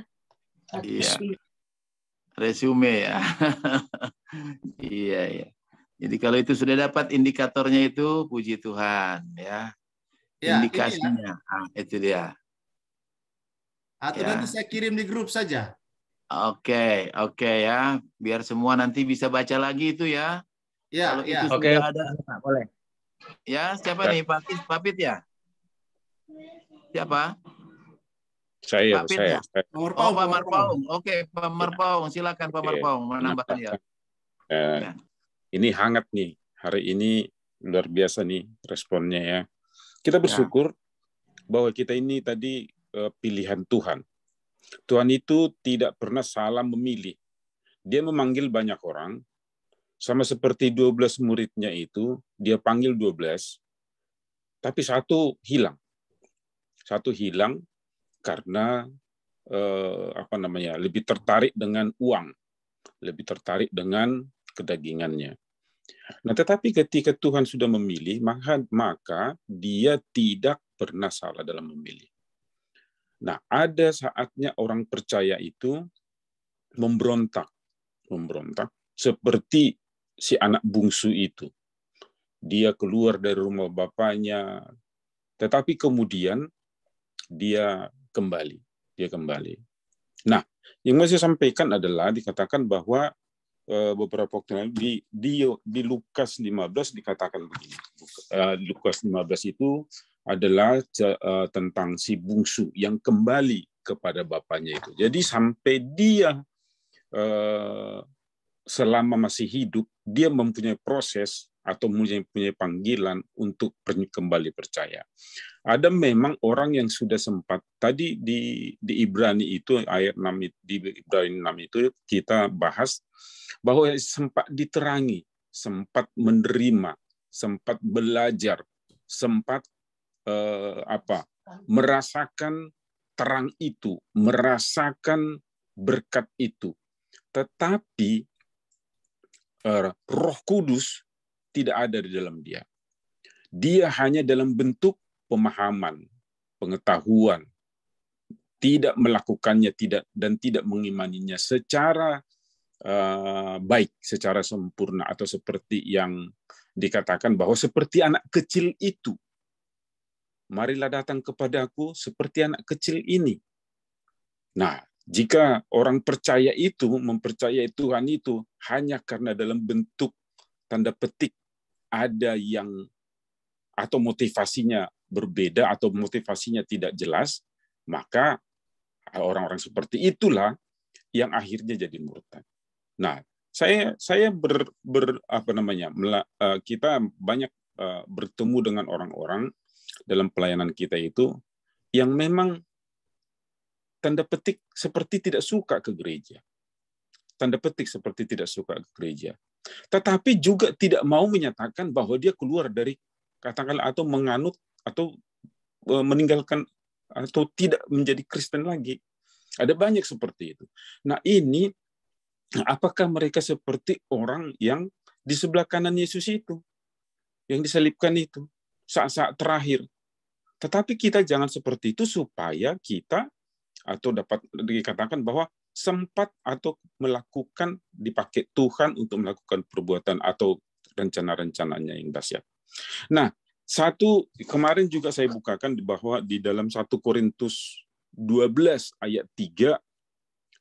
Iya. Resume ya. Iya, iya. Jadi kalau itu sudah dapat indikatornya itu, puji Tuhan ya. Indikasinya, itu dia. Atau nanti saya kirim di grup saja. Oke ya. Biar semua nanti bisa baca lagi itu ya. Ya, kalau itu sudah ada, boleh. Ya, siapa nih? Pak Pit ya? Siapa? Saya. Pak Marpaung. Oke, Pak Marpaung. Silakan Pak Marpaung menambahkan ya. Ini hangat nih. Hari ini luar biasa nih responnya ya. Kita bersyukur bahwa kita ini tadi pilihan Tuhan. Tuhan itu tidak pernah salah memilih. Dia memanggil banyak orang, sama seperti 12 muridnya itu, dia panggil 12, tapi satu hilang. Satu hilang karena lebih tertarik dengan uang, lebih tertarik dengan kedagingannya. Nah, tetapi ketika Tuhan sudah memilih, maka dia tidak pernah salah dalam memilih. Nah, ada saatnya orang percaya itu memberontak seperti si anak bungsu itu. Dia keluar dari rumah bapaknya, tetapi kemudian dia kembali. Nah, yang mau saya sampaikan adalah dikatakan bahwa beberapa waktu lalu di Lukas 15 dikatakan begini. Lukas 15 itu adalah tentang si bungsu yang kembali kepada bapaknya itu. Jadi sampai dia selama masih hidup, dia mempunyai proses atau mempunyai panggilan untuk kembali percaya. Ada memang orang yang sudah sempat, tadi di Ibrani itu, ayat 6, di Ibrani 6 itu kita bahas, bahwa sempat diterangi, sempat menerima, sempat belajar, sempat merasakan terang itu, merasakan berkat itu. Tetapi Roh Kudus tidak ada di dalam dia. Dia hanya dalam bentuk pemahaman, pengetahuan, tidak melakukannya, tidak mengimaninya secara baik, secara sempurna, atau seperti yang dikatakan bahwa seperti anak kecil itu. Marilah datang kepadaku seperti anak kecil ini. Nah, jika orang percaya itu, mempercayai Tuhan itu hanya karena dalam bentuk tanda petik ada yang atau motivasinya berbeda atau motivasinya tidak jelas, maka orang-orang seperti itulah yang akhirnya jadi murtad. Nah, kita banyak bertemu dengan orang-orang dalam pelayanan kita itu yang memang tanda petik seperti tidak suka ke gereja. Tanda petik seperti tidak suka ke gereja. Tetapi juga tidak mau menyatakan bahwa dia keluar dari, katakanlah, atau menganut atau meninggalkan atau tidak menjadi Kristen lagi. Ada banyak seperti itu. Nah, ini apakah mereka seperti orang yang di sebelah kanan Yesus itu, yang disalibkan itu, saat-saat terakhir. Tetapi kita jangan seperti itu supaya kita, atau dapat dikatakan bahwa sempat atau melakukan, dipakai Tuhan untuk melakukan perbuatan atau rencana-rencananya yang dahsyat. Nah, kemarin juga saya bukakan bahwa di dalam 1 Korintus 12 ayat 3,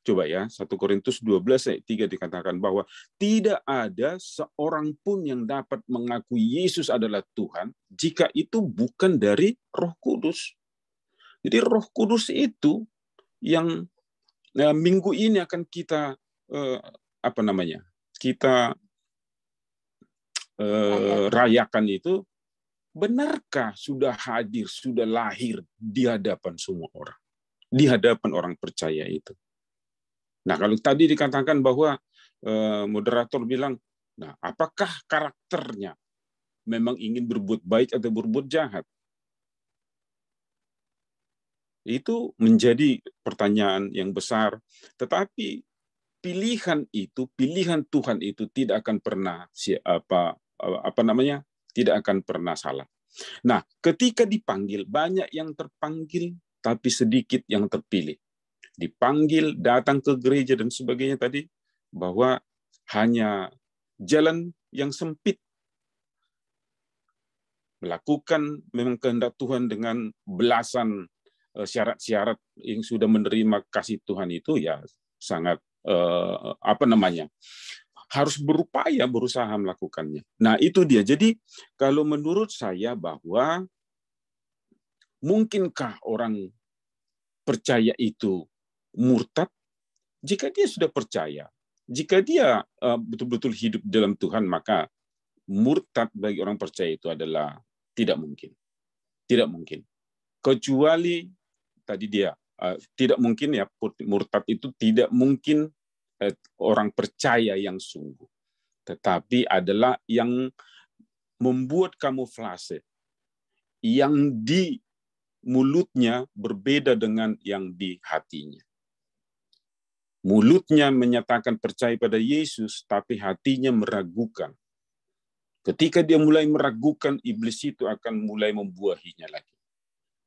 coba ya, 1 Korintus 12 ayat 3 dikatakan bahwa tidak ada seorang pun yang dapat mengakui Yesus adalah Tuhan jika itu bukan dari Roh Kudus. Jadi Roh Kudus itu yang minggu ini akan kita rayakan itu. Benarkah sudah hadir, sudah lahir di hadapan semua orang, di hadapan orang percaya itu? Nah, kalau tadi dikatakan bahwa moderator bilang, nah, apakah karakternya memang ingin berbuat baik atau berbuat jahat? Itu menjadi pertanyaan yang besar. Tetapi pilihan Tuhan itu tidak akan pernah tidak akan pernah salah. Nah, ketika dipanggil, banyak yang terpanggil, tapi sedikit yang terpilih. Dipanggil, datang ke gereja dan sebagainya tadi, bahwa hanya jalan yang sempit. Melakukan memang kehendak Tuhan dengan belasan syarat-syarat yang sudah menerima kasih Tuhan itu ya sangat harus berusaha melakukannya. Nah, itu dia. Jadi kalau menurut saya bahwa mungkinkah orang percaya itu murtad? Jika dia sudah percaya, jika dia betul-betul hidup dalam Tuhan, maka murtad bagi orang percaya itu adalah tidak mungkin. Tidak mungkin. Kecuali tadi dia tidak mungkin ya, murtad itu tidak mungkin orang percaya yang sungguh. Tetapi adalah yang membuat kamuflase, yang di mulutnya berbeda dengan yang di hatinya. Mulutnya menyatakan percaya pada Yesus, tapi hatinya meragukan. Ketika dia mulai meragukan, iblis itu akan mulai membuahinya lagi.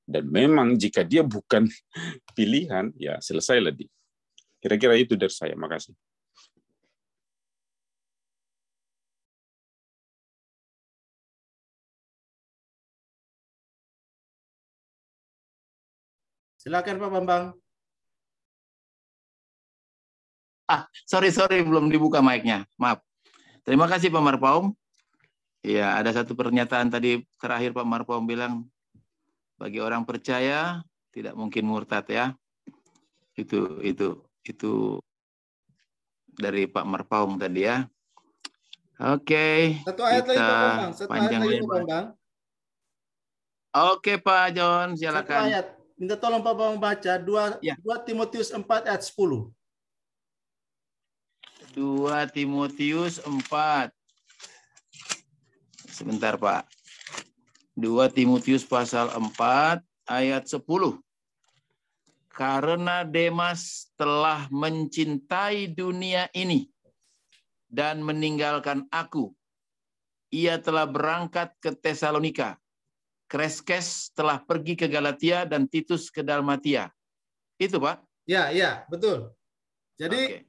Dan memang jika dia bukan pilihan, ya selesailah dia. Kira-kira itu dari saya. Makasih. Silakan Pak Bambang. Sorry, belum dibuka mic-nya. Maaf. Terima kasih Pak Marpaum. Ya, ada satu pernyataan tadi terakhir Pak Marpaum bilang, bagi orang percaya tidak mungkin murtad ya. Itu dari Pak Marpaum tadi ya. Oke. Satu ayat lagi Pak Bambang. Panjang lagi Pak Bambang. Oke Pak John, silakan. Satu ayat. Minta tolong Pak Bambang baca 2 Timotius 4 ayat 10. 2 Timotius 4. Sebentar Pak. 2 Timotius pasal 4 ayat 10. Karena Demas telah mencintai dunia ini dan meninggalkan aku. Ia telah berangkat ke Tesalonika. Kreskes telah pergi ke Galatia dan Titus ke Dalmatia. Itu, Pak? Ya, betul. Jadi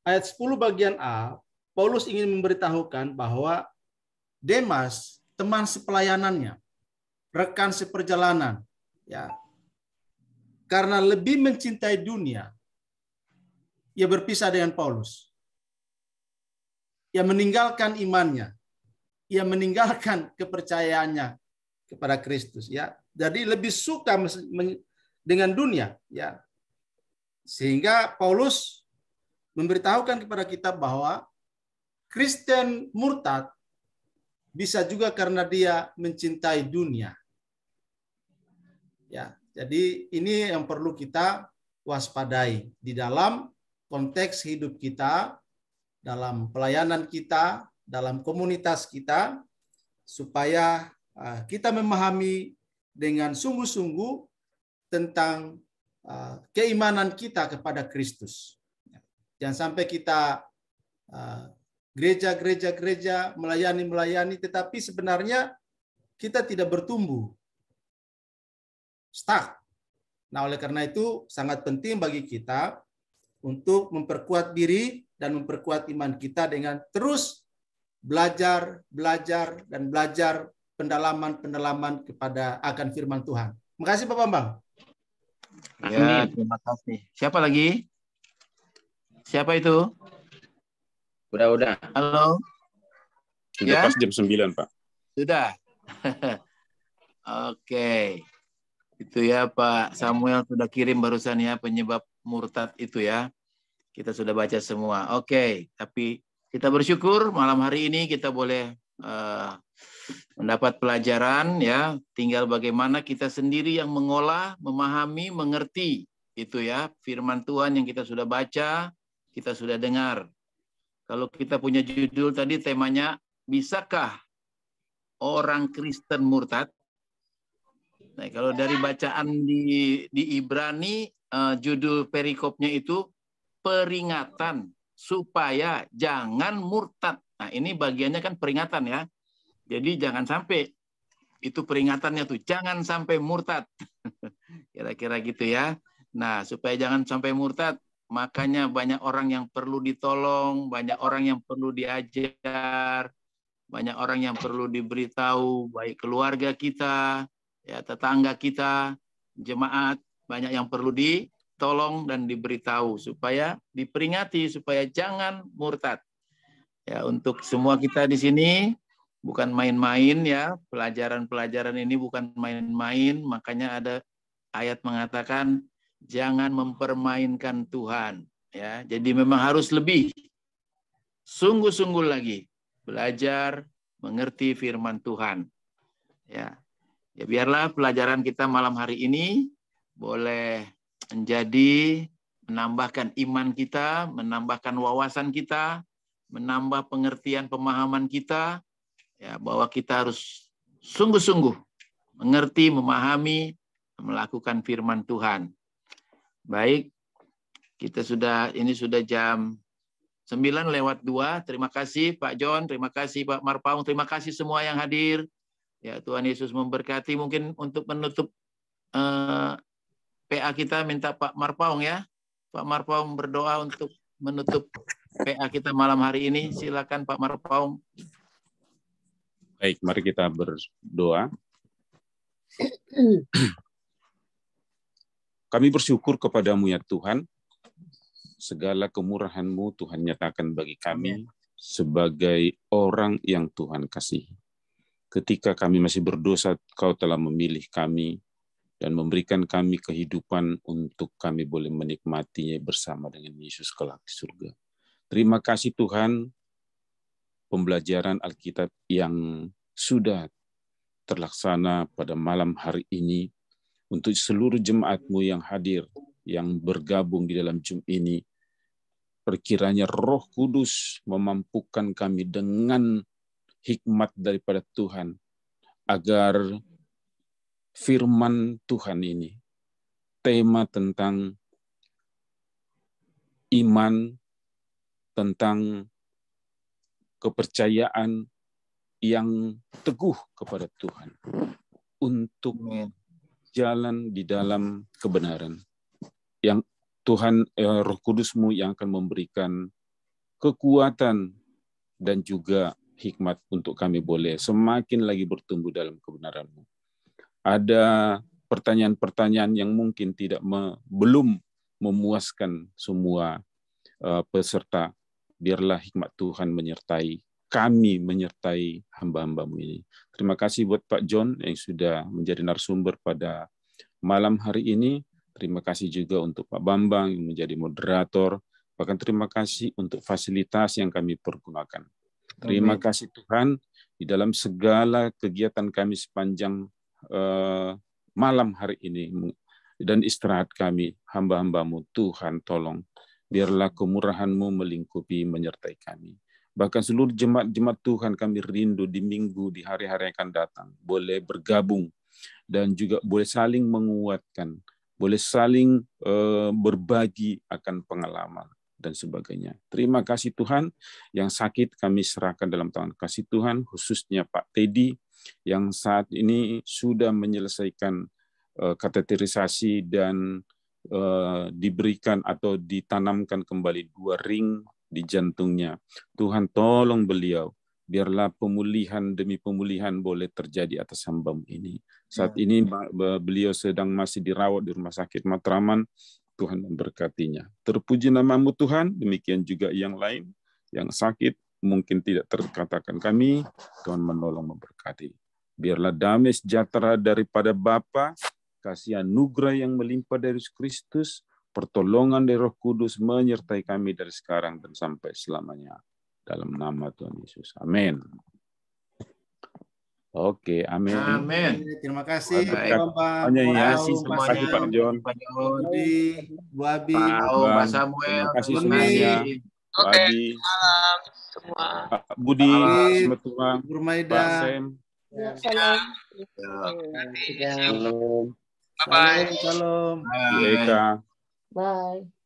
ayat 10 bagian A, Paulus ingin memberitahukan bahwa Demas, teman sepelayanannya, rekan seperjalanan, ya, karena lebih mencintai dunia, ia berpisah dengan Paulus. Ia meninggalkan imannya, ia meninggalkan kepercayaannya kepada Kristus, ya. Jadi lebih suka dengan dunia, ya. Sehingga Paulus memberitahukan kepada kita bahwa Kristen murtad bisa juga karena dia mencintai dunia. Ya, jadi ini yang perlu kita waspadai di dalam konteks hidup kita, dalam pelayanan kita, dalam komunitas kita, supaya kita memahami dengan sungguh-sungguh tentang keimanan kita kepada Kristus. Jangan sampai kita gereja, melayani, tetapi sebenarnya kita tidak bertumbuh. Stuck. Nah, oleh karena itu sangat penting bagi kita untuk memperkuat diri dan memperkuat iman kita dengan terus belajar pendalaman kepada akan firman Tuhan. Terima kasih Pak Bambang. Ya, terima kasih. Siapa lagi? Siapa itu? Udah. Halo. Sudah pas jam 9, Pak. Sudah. Oke. Itu ya Pak Samuel sudah kirim barusan ya penyebab murtad itu ya. Kita sudah baca semua. Oke, tapi kita bersyukur malam hari ini kita boleh mendapat pelajaran ya. Tinggal bagaimana kita sendiri yang mengolah, memahami, mengerti itu ya firman Tuhan yang kita sudah baca, kita sudah dengar. Kalau kita punya judul tadi temanya, bisakah orang Kristen murtad? Nah, kalau dari bacaan di Ibrani, judul perikopnya itu peringatan supaya jangan murtad. Nah, ini bagiannya kan peringatan ya. Jadi jangan sampai, itu peringatannya tuh, jangan sampai murtad. Kira-kira gitu ya. Nah, supaya jangan sampai murtad, makanya banyak orang yang perlu ditolong, banyak orang yang perlu diajar, banyak orang yang perlu diberitahu, baik keluarga kita, ya tetangga kita, jemaat, banyak yang perlu ditolong dan diberitahu supaya diperingati supaya jangan murtad. Ya, untuk semua kita di sini bukan main-main ya, pelajaran-pelajaran ini bukan main-main, makanya ada ayat mengatakan jangan mempermainkan Tuhan ya. Jadi memang harus lebih sungguh-sungguh lagi belajar mengerti firman Tuhan. Ya. Ya biarlah pelajaran kita malam hari ini boleh menjadi menambahkan iman kita, menambahkan wawasan kita, menambah pengertian pemahaman kita ya bahwa kita harus sungguh-sungguh mengerti, memahami, melakukan firman Tuhan. Baik, ini sudah jam 9:02. Terima kasih Pak John, terima kasih Pak Marpaung, terima kasih semua yang hadir. Ya, Tuhan Yesus memberkati. Mungkin untuk menutup PA kita minta Pak Marpaung ya. Pak Marpaung berdoa untuk menutup PA kita malam hari ini. Silakan Pak Marpaung. Baik, mari kita berdoa. Kami bersyukur kepadamu ya Tuhan. Segala kemurahan-Mu Tuhan nyatakan bagi kami sebagai orang yang Tuhan kasihi. Ketika kami masih berdosa, Kau telah memilih kami dan memberikan kami kehidupan untuk kami boleh menikmatinya bersama dengan Yesus kelak di surga. Terima kasih Tuhan, pembelajaran Alkitab yang sudah terlaksana pada malam hari ini untuk seluruh jemaat-Mu yang hadir, yang bergabung di dalam Zoom ini. Perkiranya Roh Kudus memampukan kami dengan hikmat daripada Tuhan, agar firman Tuhan ini, tema tentang iman, tentang kepercayaan yang teguh kepada Tuhan, untuk jalan di dalam kebenaran. Yang Tuhan, Roh Kudus-Mu yang akan memberikan kekuatan dan juga hikmat untuk kami boleh semakin lagi bertumbuh dalam kebenaran-Mu. Ada pertanyaan-pertanyaan yang mungkin belum memuaskan semua peserta. Biarlah hikmat Tuhan menyertai kami, menyertai hamba-hamba-Mu ini. Terima kasih buat Pak John yang sudah menjadi narasumber pada malam hari ini. Terima kasih juga untuk Pak Bambang yang menjadi moderator. Bahkan terima kasih untuk fasilitas yang kami pergunakan. Terima kasih Tuhan di dalam segala kegiatan kami sepanjang malam hari ini dan istirahat kami, hamba-hamba-Mu. Tuhan tolong, biarlah kemurahan-Mu melingkupi, menyertai kami. Bahkan seluruh jemaat-jemaat Tuhan kami rindu di minggu, di hari-hari yang akan datang, boleh bergabung dan juga boleh saling menguatkan, boleh saling berbagi akan pengalaman dan sebagainya. Terima kasih Tuhan, yang sakit kami serahkan dalam tangan kasih Tuhan, khususnya Pak Teddy, yang saat ini sudah menyelesaikan kateterisasi dan diberikan atau ditanamkan kembali 2 ring di jantungnya. Tuhan tolong beliau, biarlah pemulihan demi pemulihan boleh terjadi atas hamba-Mu ini. Saat ini beliau sedang masih dirawat di Rumah Sakit Matraman. Tuhan memberkatinya. Terpuji nama-Mu Tuhan, demikian juga yang lain yang sakit mungkin tidak terkatakan kami, Tuhan menolong memberkati. Biarlah damai sejahtera daripada Bapa, kasih anugerah yang melimpah dari Kristus, pertolongan dari Roh Kudus menyertai kami dari sekarang dan sampai selamanya. Dalam nama Tuhan Yesus. Amin. Oke, amin. Amin. Terima kasih Pak Bambang. Terima kasih Pak John. Bu Abi. Pak Samuel. Terima kasih semuanya. Oke, malam semua. Pak Budi, Semetuang, Pak Sam. Salam. Bye-bye. Salam. Bu Eka. Bye.